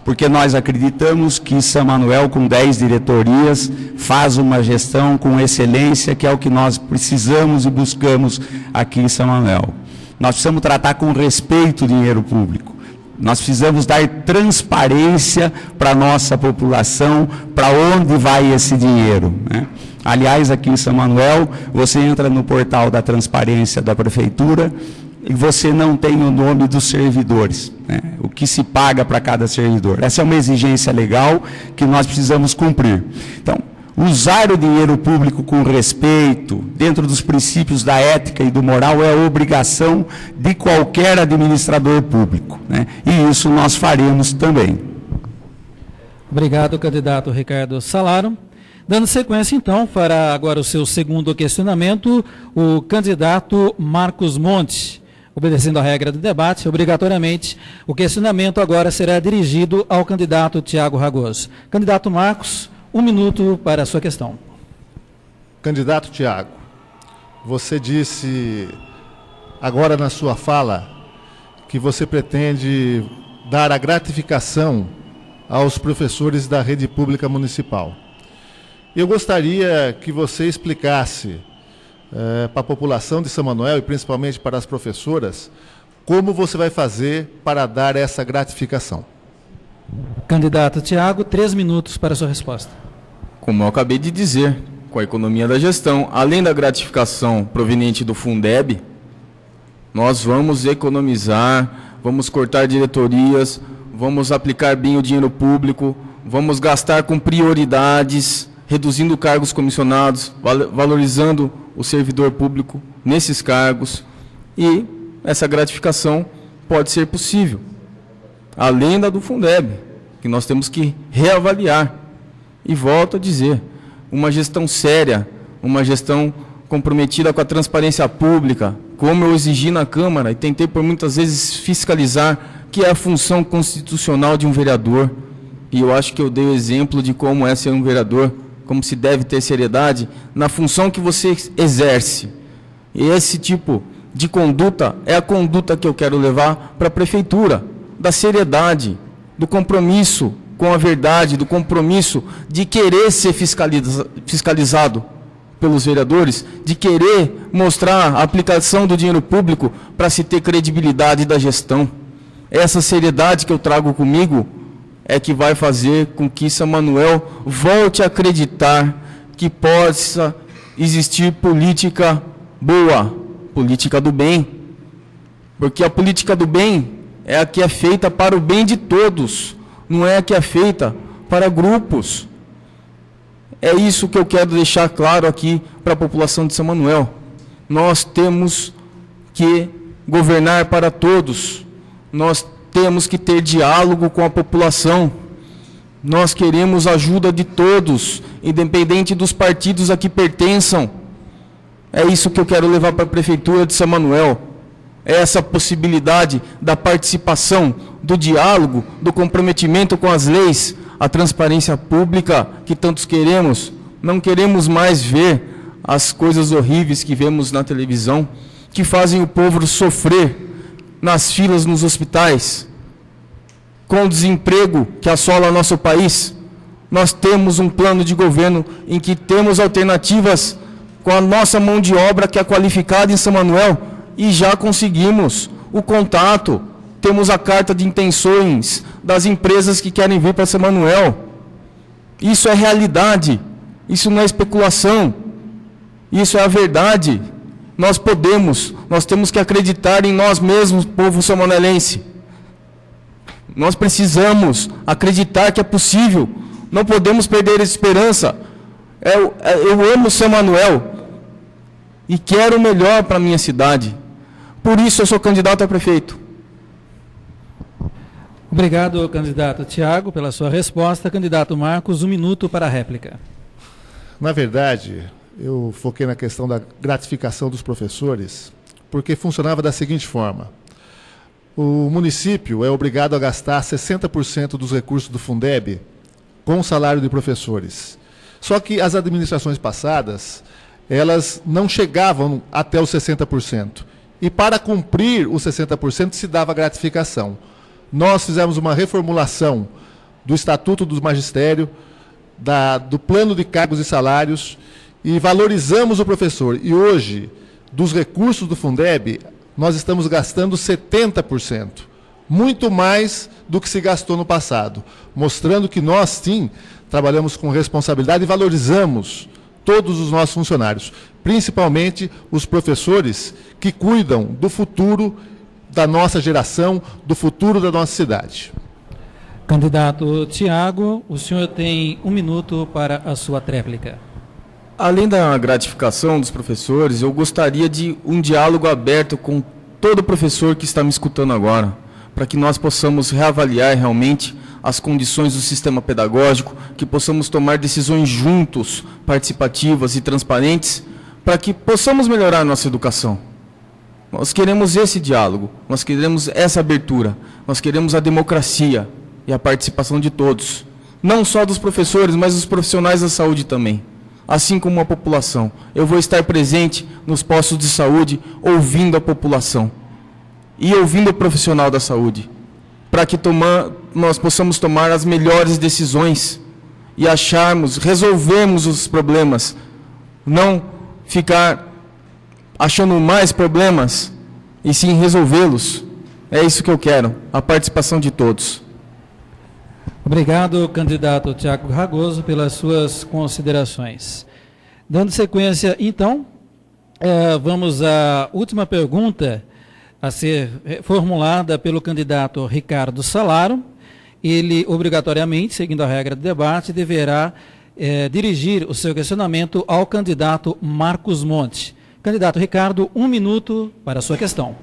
Porque nós acreditamos que São Manuel, com 10 diretorias, faz uma gestão com excelência, que é o que nós precisamos e buscamos aqui em São Manuel. Nós precisamos tratar com respeito o dinheiro público. Nós precisamos dar transparência para a nossa população, para onde vai esse dinheiro, né? Aliás, aqui em São Manuel, você entra no portal da transparência da prefeitura e você não tem o nome dos servidores, né? O que se paga para cada servidor. Essa é uma exigência legal que nós precisamos cumprir. Então, usar o dinheiro público com respeito, dentro dos princípios da ética e do moral, é a obrigação de qualquer administrador público, né? E isso nós faremos também. Obrigado, candidato Ricardo Salário. Dando sequência, então, para agora o seu segundo questionamento, o candidato Marcos Monte. Obedecendo à regra do debate, obrigatoriamente, o questionamento agora será dirigido ao candidato Tiago Ragoso. Candidato Marcos, 1 minuto para a sua questão. Candidato Tiago, você disse agora na sua fala que você pretende dar a gratificação aos professores da rede pública municipal. Eu gostaria que você explicasse para a população de São Manuel e principalmente para as professoras como você vai fazer para dar essa gratificação. Candidato Tiago, 3 minutos para a sua resposta. Como eu acabei de dizer, com a economia da gestão, além da gratificação proveniente do Fundeb, nós vamos economizar, vamos cortar diretorias, vamos aplicar bem o dinheiro público, vamos gastar com prioridades, reduzindo cargos comissionados, valorizando o servidor público nesses cargos, e essa gratificação pode ser possível, além da do Fundeb, que nós temos que reavaliar. E volto a dizer, uma gestão séria, uma gestão comprometida com a transparência pública, como eu exigi na Câmara e tentei por muitas vezes fiscalizar, que é a função constitucional de um vereador. E eu acho que eu dei o exemplo de como é ser um vereador, como se deve ter seriedade na função que você exerce. E esse tipo de conduta é a conduta que eu quero levar para a prefeitura, da seriedade, do compromisso com a verdade, do compromisso de querer ser fiscalizado pelos vereadores, de querer mostrar a aplicação do dinheiro público para se ter credibilidade da gestão. Essa seriedade que eu trago comigo é que vai fazer com que São Manuel volte a acreditar que possa existir política boa, política do bem. Porque a política do bem é a que é feita para o bem de todos, não é a que é feita para grupos. É isso que eu quero deixar claro aqui para a população de São Manuel. Nós temos que governar para todos. Nós temos que ter diálogo com a população. Nós queremos a ajuda de todos, independente dos partidos a que pertençam. É isso que eu quero levar para a Prefeitura de São Manuel. É essa possibilidade da participação, do diálogo, do comprometimento com as leis, a transparência pública que tantos queremos. Não queremos mais ver as coisas horríveis que vemos na televisão, que fazem o povo sofrer nas filas nos hospitais, com o desemprego que assola nosso país. Nós temos um plano de governo em que temos alternativas com a nossa mão de obra que é qualificada em São Manuel, e já conseguimos o contato, temos a carta de intenções das empresas que querem vir para São Manuel. Isso é realidade, isso não é especulação, isso é a verdade. Nós temos que acreditar em nós mesmos, povo são-manuelense. Nós precisamos acreditar que é possível Não podemos perder a esperança. Eu amo São Manuel e quero o melhor para a minha cidade. Por isso eu sou candidato a prefeito. Obrigado, candidato Tiago, pela sua resposta. Candidato Marcos, 1 minuto para a réplica. Na verdade, eu foquei na questão da gratificação dos professores, porque funcionava da seguinte forma. O município é obrigado a gastar 60% dos recursos do Fundeb com o salário de professores. Só que as administrações passadas, elas não chegavam até os 60%. E para cumprir os 60% se dava gratificação. Nós fizemos uma reformulação do Estatuto do Magistério, do plano de cargos e salários, e valorizamos o professor. E hoje, dos recursos do Fundeb, nós estamos gastando 70%. Muito mais do que se gastou no passado. Mostrando que nós, sim, trabalhamos com responsabilidade e valorizamos todos os nossos funcionários. Principalmente os professores que cuidam do futuro da nossa geração, do futuro da nossa cidade. Candidato Tiago, o senhor tem 1 minuto para a sua tréplica. Além da gratificação dos professores, eu gostaria de um diálogo aberto com todo professor que está me escutando agora, para que nós possamos reavaliar realmente as condições do sistema pedagógico, que possamos tomar decisões juntos, participativas e transparentes, para que possamos melhorar a nossa educação. Nós queremos esse diálogo, nós queremos essa abertura, nós queremos a democracia e a participação de todos, não só dos professores, mas dos profissionais da saúde também, assim como a população. Eu vou estar presente nos postos de saúde, ouvindo a população e ouvindo o profissional da saúde, para que nós possamos tomar as melhores decisões e resolvermos os problemas, não ficar achando mais problemas, e sim resolvê-los. É isso que eu quero, a participação de todos. Obrigado, candidato Tiago Ragoso, pelas suas considerações. Dando sequência, então, vamos à última pergunta a ser formulada pelo candidato Ricardo Salaro. Ele, obrigatoriamente, seguindo a regra do debate, deverá dirigir o seu questionamento ao candidato Marcos Monte. Candidato Ricardo, 1 minuto para a sua questão.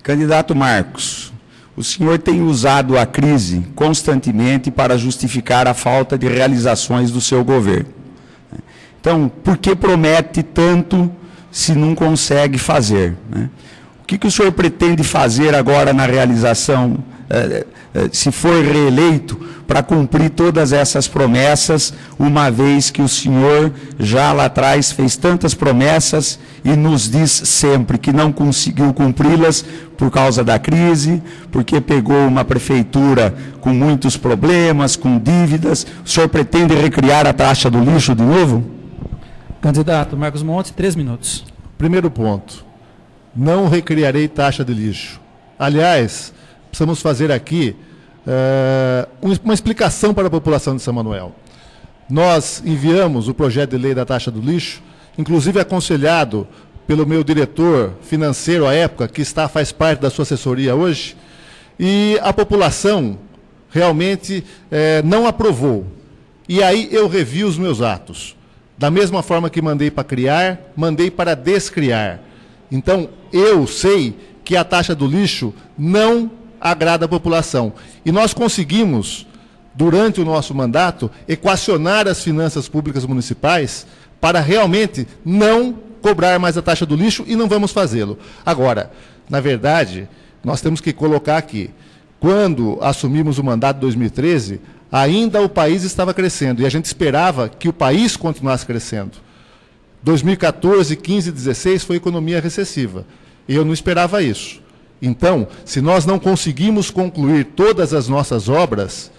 Candidato Marcos, o senhor tem usado a crise constantemente para justificar a falta de realizações do seu governo. Então, por que promete tanto se não consegue fazer, né? O que o senhor pretende fazer agora na realização, se for reeleito, para cumprir todas essas promessas, uma vez que o senhor já lá atrás fez tantas promessas e nos diz sempre que não conseguiu cumpri-las por causa da crise, porque pegou uma prefeitura com muitos problemas, com dívidas? O senhor pretende recriar a taxa do lixo de novo? Candidato Marcos Monte, 3 minutos. Primeiro ponto, não recriarei taxa de lixo. Aliás, precisamos fazer aqui uma explicação para a população de São Manuel. Nós enviamos o projeto de lei da taxa do lixo, inclusive aconselhado pelo meu diretor financeiro à época, que faz parte da sua assessoria hoje, e a população realmente não aprovou. E aí eu revi os meus atos. Da mesma forma que mandei para criar, mandei para descriar. Então, eu sei que a taxa do lixo não agrada a população. E nós conseguimos, durante o nosso mandato, equacionar as finanças públicas municipais para realmente não cobrar mais a taxa do lixo, e não vamos fazê-lo. Agora, na verdade, nós temos que colocar aqui, quando assumimos o mandato em 2013, ainda o país estava crescendo, e a gente esperava que o país continuasse crescendo. 2014, 15 e 16 foi economia recessiva, e eu não esperava isso. Então, se nós não conseguimos concluir todas as nossas obras,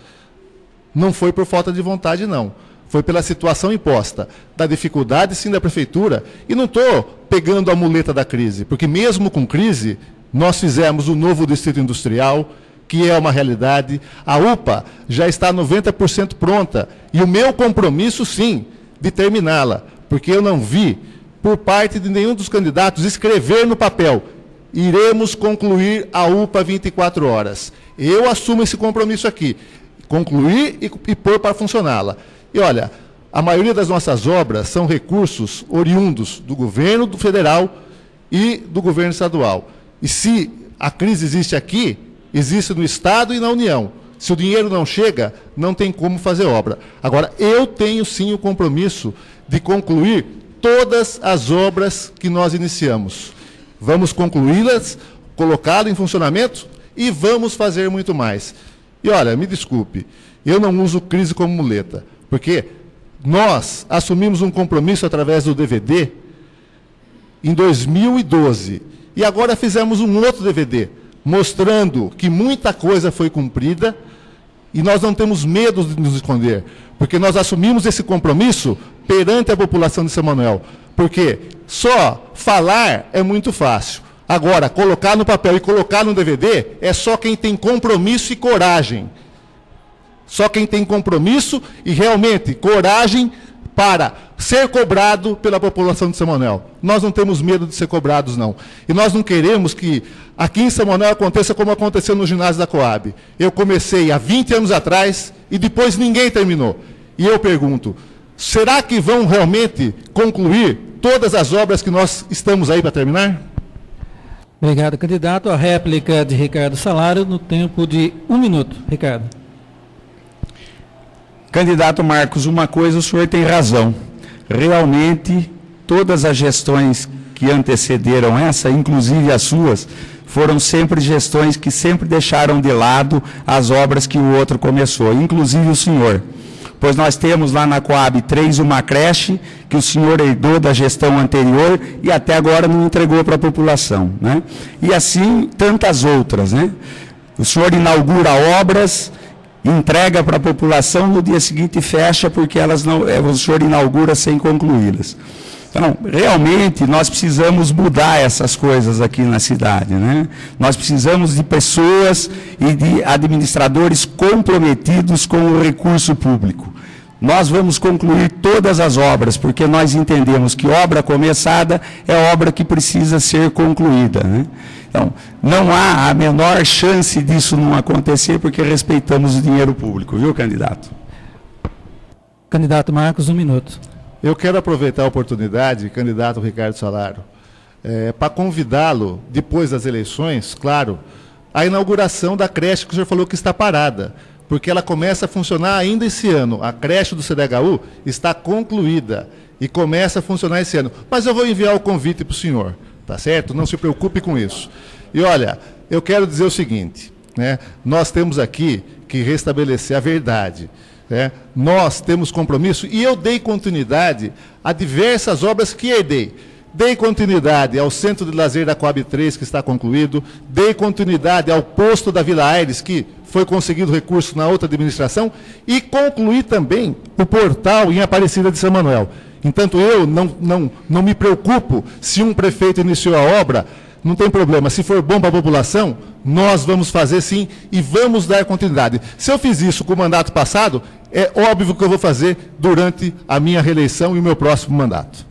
não foi por falta de vontade, não. Foi pela situação imposta, da dificuldade, sim, da prefeitura. E não estou pegando a muleta da crise, porque mesmo com crise, nós fizemos o novo distrito industrial, que é uma realidade. A UPA já está 90% pronta. E o meu compromisso, sim, de terminá-la, porque eu não vi, por parte de nenhum dos candidatos, escrever no papel: iremos concluir a UPA 24 horas. Eu assumo esse compromisso aqui. concluir e pôr para funcioná-la. E olha, a maioria das nossas obras são recursos oriundos do governo federal e do governo estadual. E se a crise existe aqui, existe no Estado e na União. Se o dinheiro não chega, não tem como fazer obra. Agora, eu tenho sim o compromisso de concluir todas as obras que nós iniciamos. Vamos concluí-las, colocá-las em funcionamento e vamos fazer muito mais. E olha, me desculpe, eu não uso crise como muleta, porque nós assumimos um compromisso através do DVD em 2012 e agora fizemos um outro DVD, mostrando que muita coisa foi cumprida e nós não temos medo de nos esconder, porque nós assumimos esse compromisso perante a população de São Manuel, porque só falar é muito fácil. Agora, colocar no papel e colocar no DVD é só quem tem compromisso e coragem. Só quem tem compromisso e realmente coragem para ser cobrado pela população de São Manuel. Nós não temos medo de ser cobrados, não. E nós não queremos que aqui em São Manuel aconteça como aconteceu no ginásio da Coab. Eu comecei há 20 anos atrás e depois ninguém terminou. E eu pergunto, será que vão realmente concluir todas as obras que nós estamos aí para terminar? Obrigado, candidato. A réplica de Ricardo Salário no tempo de 1 minuto. Ricardo. Candidato Marcos, uma coisa o senhor tem razão. Realmente, todas as gestões que antecederam essa, inclusive as suas, foram sempre gestões que sempre deixaram de lado as obras que o outro começou, inclusive o senhor. Pois nós temos lá na Coab 3 uma creche que o senhor herdou da gestão anterior e até agora não entregou para a população, né? E assim tantas outras, né? O senhor inaugura obras, entrega para a população, no dia seguinte fecha porque elas não, o senhor inaugura sem concluí-las. Então, realmente, nós precisamos mudar essas coisas aqui na cidade, né? Nós precisamos de pessoas e de administradores comprometidos com o recurso público. Nós vamos concluir todas as obras, porque nós entendemos que obra começada é obra que precisa ser concluída, né? Então, não há a menor chance disso não acontecer, porque respeitamos o dinheiro público, viu, candidato? Candidato Marcos, 1 minuto. Eu quero aproveitar a oportunidade, candidato Ricardo Salário, para convidá-lo, depois das eleições, claro, à inauguração da creche que o senhor falou que está parada, porque ela começa a funcionar ainda esse ano. A creche do CDHU está concluída e começa a funcionar esse ano. Mas eu vou enviar o convite para o senhor, tá certo? Não se preocupe com isso. E olha, eu quero dizer o seguinte, né? Nós temos aqui que restabelecer a verdade. Nós temos compromisso e eu dei continuidade a diversas obras que herdei. Dei continuidade ao Centro de Lazer da Coab 3, que está concluído, dei continuidade ao posto da Vila Aires, que foi conseguido recurso na outra administração, e concluí também o portal em Aparecida de São Manuel. Entanto, eu não me preocupo se um prefeito iniciou a obra, não tem problema. Se for bom para a população, nós vamos fazer sim e vamos dar continuidade. Se eu fiz isso com o mandato passado, é óbvio que eu vou fazer durante a minha reeleição e o meu próximo mandato.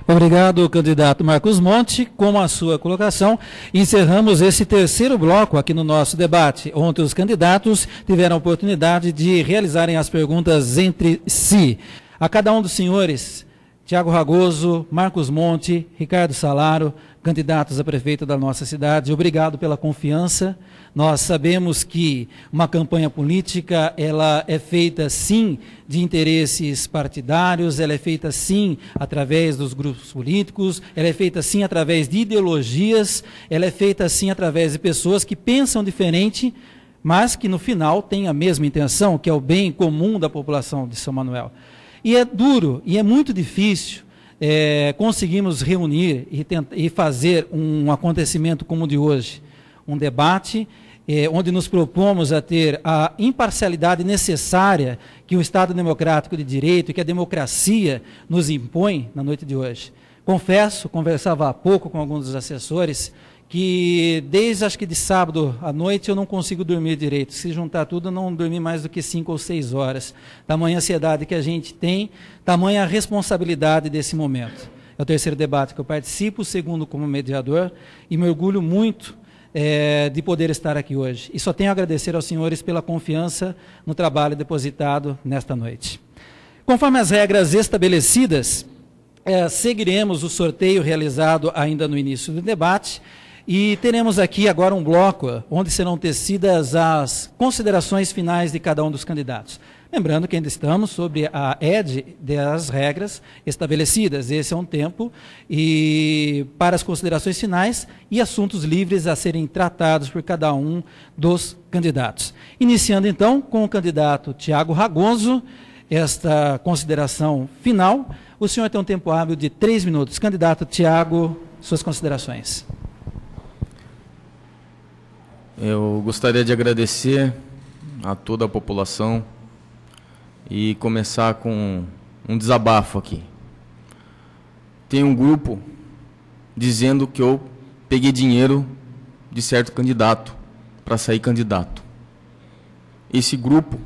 Obrigado, candidato Marcos Monte. Com a sua colocação, encerramos esse terceiro bloco aqui no nosso debate, onde os candidatos tiveram a oportunidade de realizarem as perguntas entre si. A cada um dos senhores, Tiago Ragoso, Marcos Monte, Ricardo Salário, candidatos a prefeito da nossa cidade, obrigado pela confiança. Nós sabemos que uma campanha política, ela é feita sim de interesses partidários, ela é feita sim através dos grupos políticos, ela é feita sim através de ideologias, ela é feita sim através de pessoas que pensam diferente, mas que no final têm a mesma intenção, que é o bem comum da população de São Manuel. E é duro, e é muito difícil conseguimos reunir e fazer um acontecimento como o de hoje, um debate onde nos propomos a ter a imparcialidade necessária que o Estado Democrático de Direito e que a democracia nos impõe na noite de hoje. Confesso, conversava há pouco com alguns dos assessores, que desde acho que de sábado à noite eu não consigo dormir direito. Se juntar tudo, eu não dormi mais do que 5 ou 6 horas. Tamanha ansiedade que a gente tem, tamanha a responsabilidade desse momento. É o terceiro debate que eu participo, o segundo como mediador, e me orgulho muito de poder estar aqui hoje. E só tenho a agradecer aos senhores pela confiança no trabalho depositado nesta noite. Conforme as regras estabelecidas, seguiremos o sorteio realizado ainda no início do debate e teremos aqui agora um bloco onde serão tecidas as considerações finais de cada um dos candidatos. Lembrando que ainda estamos sobre a égide das regras estabelecidas. Esse é um tempo para as considerações finais e assuntos livres a serem tratados por cada um dos candidatos. Iniciando então com o candidato Tiago Ragoso, esta consideração final. O senhor tem um tempo hábil de 3 minutos. Candidato Tiago, suas considerações. Eu gostaria de agradecer a toda a população e começar com um desabafo aqui. Tem um grupo dizendo que eu peguei dinheiro de certo candidato para sair candidato. Esse grupo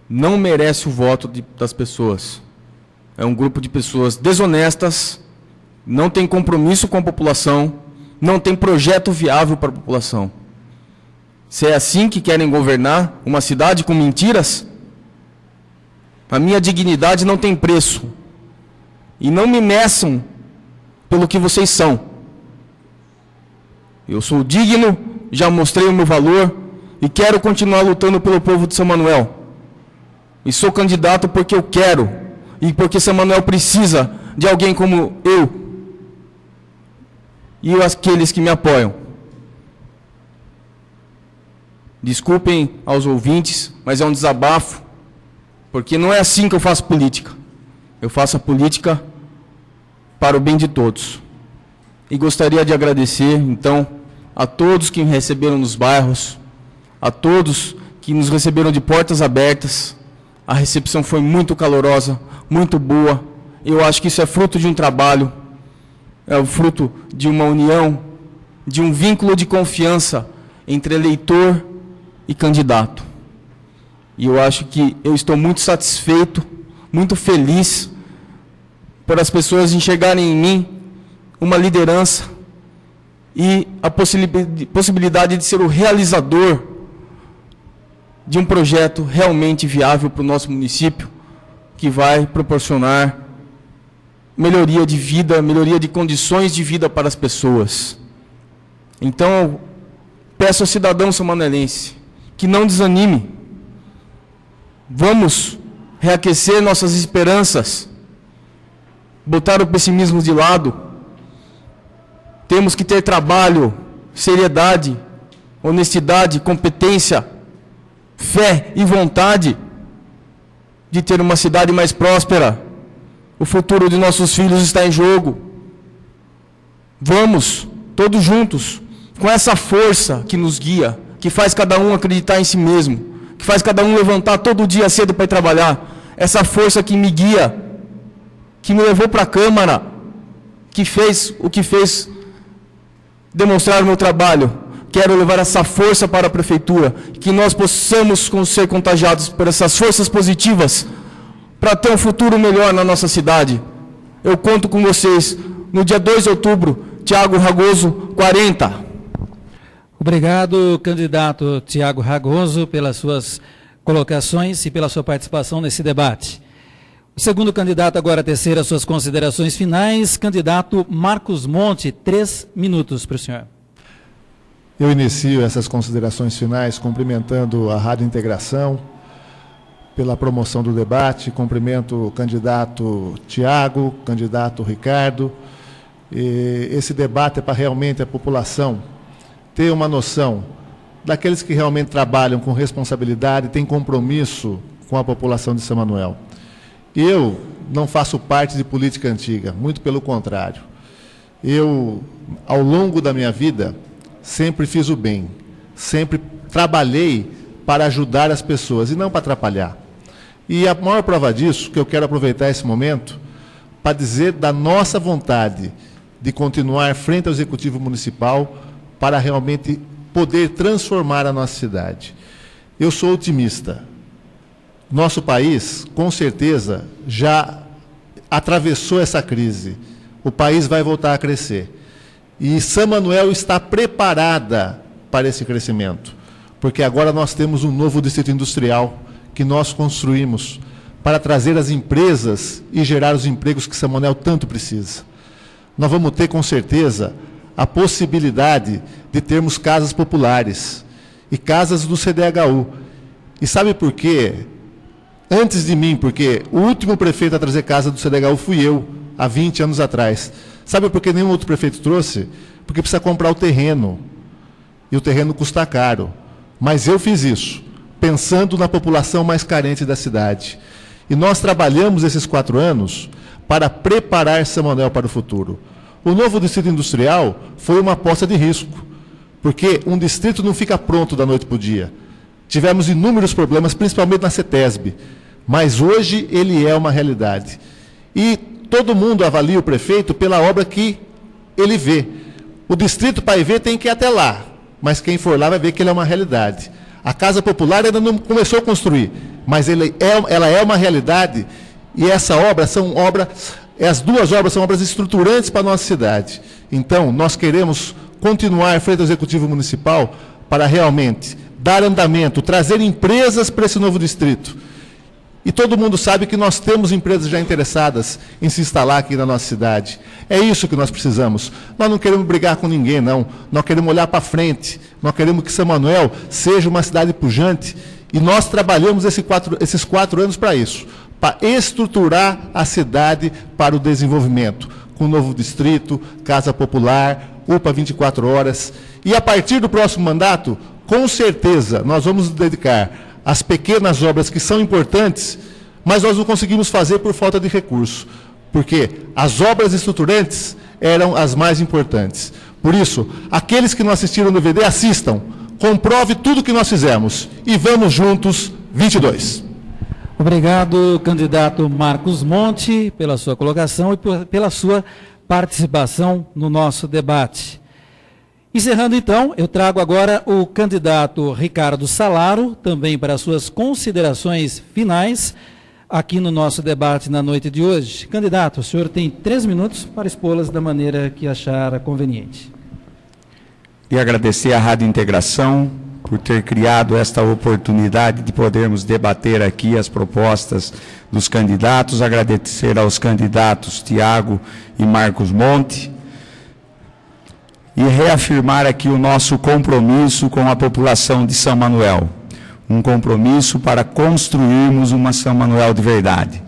não merece o voto das pessoas. É um grupo de pessoas desonestas, não tem compromisso com a população, não tem projeto viável para a população. Se é assim que querem governar uma cidade com mentiras, a minha dignidade não tem preço. E não me meçam pelo que vocês são. Eu sou digno, já mostrei o meu valor e quero continuar lutando pelo povo de São Manuel. E sou candidato porque eu quero e porque São Manuel precisa de alguém como eu e aqueles que me apoiam. Desculpem aos ouvintes, mas é um desabafo, porque não é assim que eu faço política. Eu faço a política para o bem de todos. E gostaria de agradecer, então, a todos que me receberam nos bairros, a todos que nos receberam de portas abertas. A recepção foi muito calorosa, muito boa. Eu acho que isso é fruto de um trabalho, é o fruto de uma união, de um vínculo de confiança entre eleitor e candidato. E eu acho que eu estou muito satisfeito, muito feliz por as pessoas enxergarem em mim uma liderança e a possibilidade de ser o realizador de um projeto realmente viável para o nosso município, que vai proporcionar melhoria de vida, melhoria de condições de vida para as pessoas. Então, eu peço ao cidadão são-manuelense que não desanime. Vamos reaquecer nossas esperanças, botar o pessimismo de lado. Temos que ter trabalho, seriedade, honestidade, competência, fé e vontade de ter uma cidade mais próspera. O futuro de nossos filhos está em jogo. Vamos, todos juntos, com essa força que nos guia, que faz cada um acreditar em si mesmo, que faz cada um levantar todo dia cedo para ir trabalhar. Essa força que me guia, que me levou para a Câmara, que fez o que fez demonstrar o meu trabalho. Quero levar essa força para a Prefeitura, que nós possamos ser contagiados por essas forças positivas, para ter um futuro melhor na nossa cidade. Eu conto com vocês. No dia 2 de outubro, Tiago Ragoso, 40. Obrigado, candidato Tiago Ragoso, pelas suas colocações e pela sua participação nesse debate. O segundo candidato agora a tecer as suas considerações finais, candidato Marcos Monte, 3 minutos para o senhor. Eu inicio essas considerações finais cumprimentando a Rádio Integração pela promoção do debate, cumprimento o candidato Tiago, candidato Ricardo. Esse debate é para realmente a população ter uma noção daqueles que realmente trabalham com responsabilidade, têm compromisso com a população de São Manuel. Eu não faço parte de política antiga, muito pelo contrário. Eu, ao longo da minha vida, sempre fiz o bem, sempre trabalhei para ajudar as pessoas e não para atrapalhar. E a maior prova disso, que eu quero aproveitar esse momento, para dizer da nossa vontade de continuar frente ao Executivo Municipal para realmente poder transformar a nossa cidade. Eu sou otimista. Nosso país, com certeza, já atravessou essa crise. O país vai voltar a crescer. E São Manuel está preparada para esse crescimento, porque agora nós temos um novo distrito industrial que nós construímos para trazer as empresas e gerar os empregos que São Manuel tanto precisa. Nós vamos ter, com certeza, a possibilidade de termos casas populares e casas do CDHU. E sabe por quê? Antes de mim, porque o último prefeito a trazer casa do CDHU fui eu, há 20 anos atrás. Sabe por que nenhum outro prefeito trouxe? Porque precisa comprar o terreno. E o terreno custa caro. Mas eu fiz isso, pensando na população mais carente da cidade. E nós trabalhamos esses 4 anos para preparar São Manuel para o futuro. O novo distrito industrial foi uma aposta de risco, porque um distrito não fica pronto da noite para o dia. Tivemos inúmeros problemas, principalmente na CETESB, mas hoje ele é uma realidade. E todo mundo avalia o prefeito pela obra que ele vê. O distrito para ir ver tem que ir até lá, mas quem for lá vai ver que ele é uma realidade. A Casa Popular ainda não começou a construir, mas ela é uma realidade, e essa obra as 2 obras são obras estruturantes para a nossa cidade. Então, nós queremos continuar frente ao Executivo Municipal para realmente dar andamento, trazer empresas para esse novo distrito. E todo mundo sabe que nós temos empresas já interessadas em se instalar aqui na nossa cidade. É isso que nós precisamos. Nós não queremos brigar com ninguém, não. Nós queremos olhar para frente. Nós queremos que São Manuel seja uma cidade pujante. E nós trabalhamos esses 4 anos para isso, para estruturar a cidade para o desenvolvimento, com o novo distrito, Casa Popular, UPA 24 horas. E a partir do próximo mandato, com certeza, nós vamos nos dedicar às pequenas obras que são importantes, mas nós não conseguimos fazer por falta de recurso, porque as obras estruturantes eram as mais importantes. Por isso, aqueles que não assistiram no DVD, assistam, comprove tudo que nós fizemos e vamos juntos 22. Obrigado, candidato Marcos Monte, pela sua colocação e pela sua participação no nosso debate. Encerrando, então, eu trago agora o candidato Ricardo Salaro, também para suas considerações finais, aqui no nosso debate na noite de hoje. Candidato, o senhor tem 3 minutos para expô-las da maneira que achar conveniente. E agradecer à Rádio Integração por ter criado esta oportunidade de podermos debater aqui as propostas dos candidatos, agradecer aos candidatos Tiago e Marcos Monte, e reafirmar aqui o nosso compromisso com a população de São Manuel, um compromisso para construirmos uma São Manuel de verdade,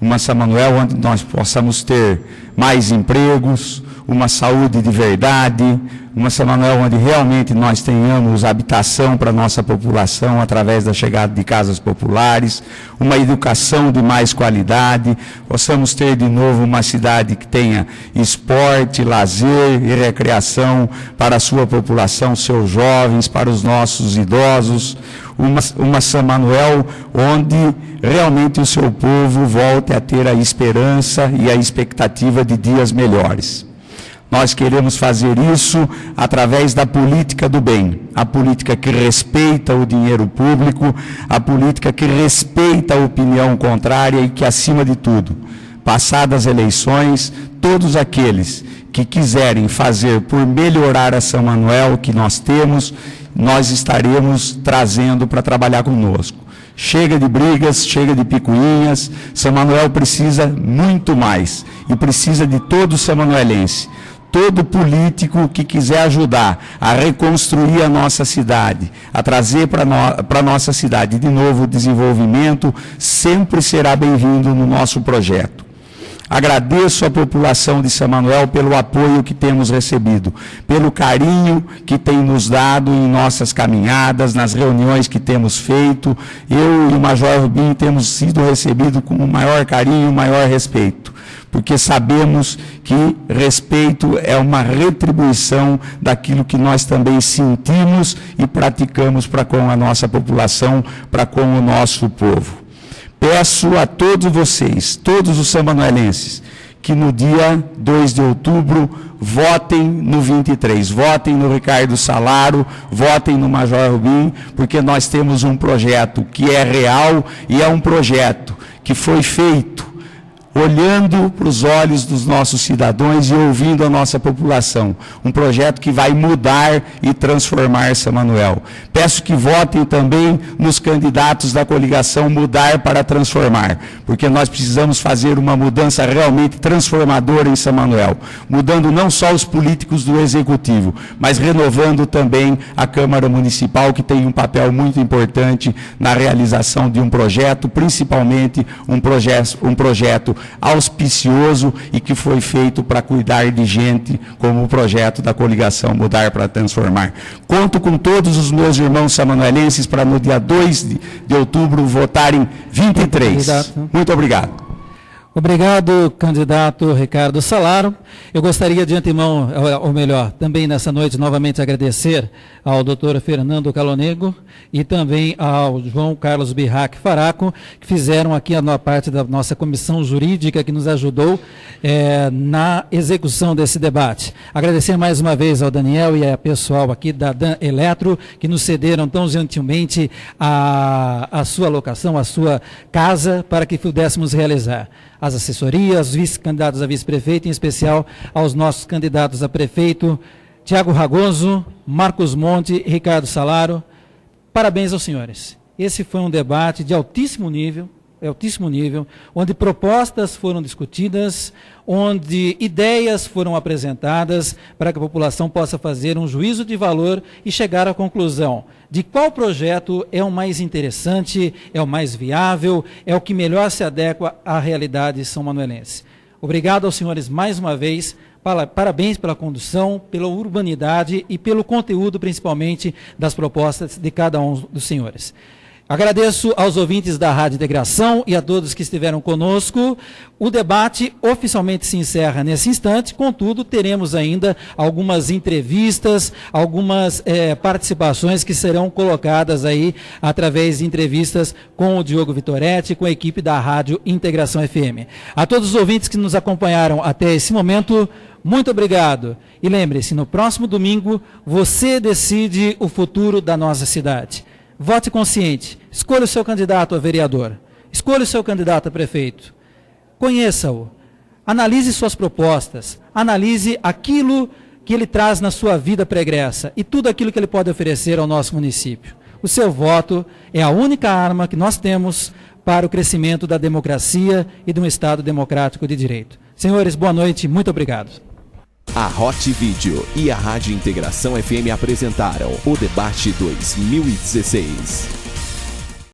uma São Manuel onde nós possamos ter mais empregos, uma saúde de verdade, uma São Manuel onde realmente nós tenhamos habitação para a nossa população através da chegada de casas populares, uma educação de mais qualidade, possamos ter de novo uma cidade que tenha esporte, lazer e recreação para a sua população, seus jovens, para os nossos idosos, uma São Manuel onde realmente o seu povo volte a ter a esperança e a expectativa de dias melhores. Nós queremos fazer isso através da política do bem, a política que respeita o dinheiro público, a política que respeita a opinião contrária e que, acima de tudo, passadas as eleições, todos aqueles que quiserem fazer por melhorar a São Manuel que nós temos, nós estaremos trazendo para trabalhar conosco. Chega de brigas, chega de picuinhas, São Manuel precisa muito mais e precisa de todo são-manuelense. Todo político que quiser ajudar a reconstruir a nossa cidade, a trazer para a nossa cidade de novo o desenvolvimento, sempre será bem-vindo no nosso projeto. Agradeço à população de São Manuel pelo apoio que temos recebido, pelo carinho que tem nos dado em nossas caminhadas, nas reuniões que temos feito. Eu e o Major Rubim temos sido recebidos com o maior carinho e o maior respeito, porque sabemos que respeito é uma retribuição daquilo que nós também sentimos e praticamos para com a nossa população, para com o nosso povo. Peço a todos vocês, todos os são-manuelenses, que no dia 2 de outubro votem no 23, votem no Ricardo Salaro, votem no Major Rubim, porque nós temos um projeto que é real e é um projeto que foi feito olhando para os olhos dos nossos cidadãos e ouvindo a nossa população. Um projeto que vai mudar e transformar São Manuel. Peço que votem também nos candidatos da coligação Mudar para Transformar, porque nós precisamos fazer uma mudança realmente transformadora em São Manuel, mudando não só os políticos do Executivo, mas renovando também a Câmara Municipal, que tem um papel muito importante na realização de um projeto, principalmente um projeto auspicioso e que foi feito para cuidar de gente, como o projeto da coligação Mudar para Transformar. Conto com todos os meus irmãos samanuelenses para no dia 2 de outubro votarem 23. Muito obrigado. Obrigado, candidato Ricardo Salaro. Eu gostaria de antemão, ou melhor, também nessa noite, novamente agradecer ao doutor Fernando Calonego e também ao João Carlos Birrac Faraco, que fizeram aqui a parte da nossa comissão jurídica, que nos ajudou na execução desse debate. Agradecer mais uma vez ao Daniel e ao pessoal aqui da Dan Eletro, que nos cederam tão gentilmente a sua locação, a sua casa, para que pudéssemos realizar as assessorias, os vice-candidatos a vice-prefeito, em especial aos nossos candidatos a prefeito, Tiago Ragoso, Marcos Monte e Ricardo Salaro. Parabéns aos senhores. Esse foi um debate de altíssimo nível, onde propostas foram discutidas, onde ideias foram apresentadas para que a população possa fazer um juízo de valor e chegar à conclusão de qual projeto é o mais interessante, é o mais viável, é o que melhor se adequa à realidade são-manuelense. Obrigado aos senhores mais uma vez, parabéns pela condução, pela urbanidade e pelo conteúdo, principalmente, das propostas de cada um dos senhores. Agradeço aos ouvintes da Rádio Integração e a todos que estiveram conosco. O debate oficialmente se encerra nesse instante, contudo, teremos ainda algumas entrevistas, algumas participações que serão colocadas aí através de entrevistas com o Diogo Vitoretti, com a equipe da Rádio Integração FM. A todos os ouvintes que nos acompanharam até esse momento, muito obrigado. E lembre-se, no próximo domingo, você decide o futuro da nossa cidade. Vote consciente, escolha o seu candidato a vereador, escolha o seu candidato a prefeito, conheça-o, analise suas propostas, analise aquilo que ele traz na sua vida pregressa e tudo aquilo que ele pode oferecer ao nosso município. O seu voto é a única arma que nós temos para o crescimento da democracia e de um Estado democrático de direito. Senhores, boa noite, muito obrigado. A Hot Video e a Rádio Integração FM apresentaram o Debate 2016.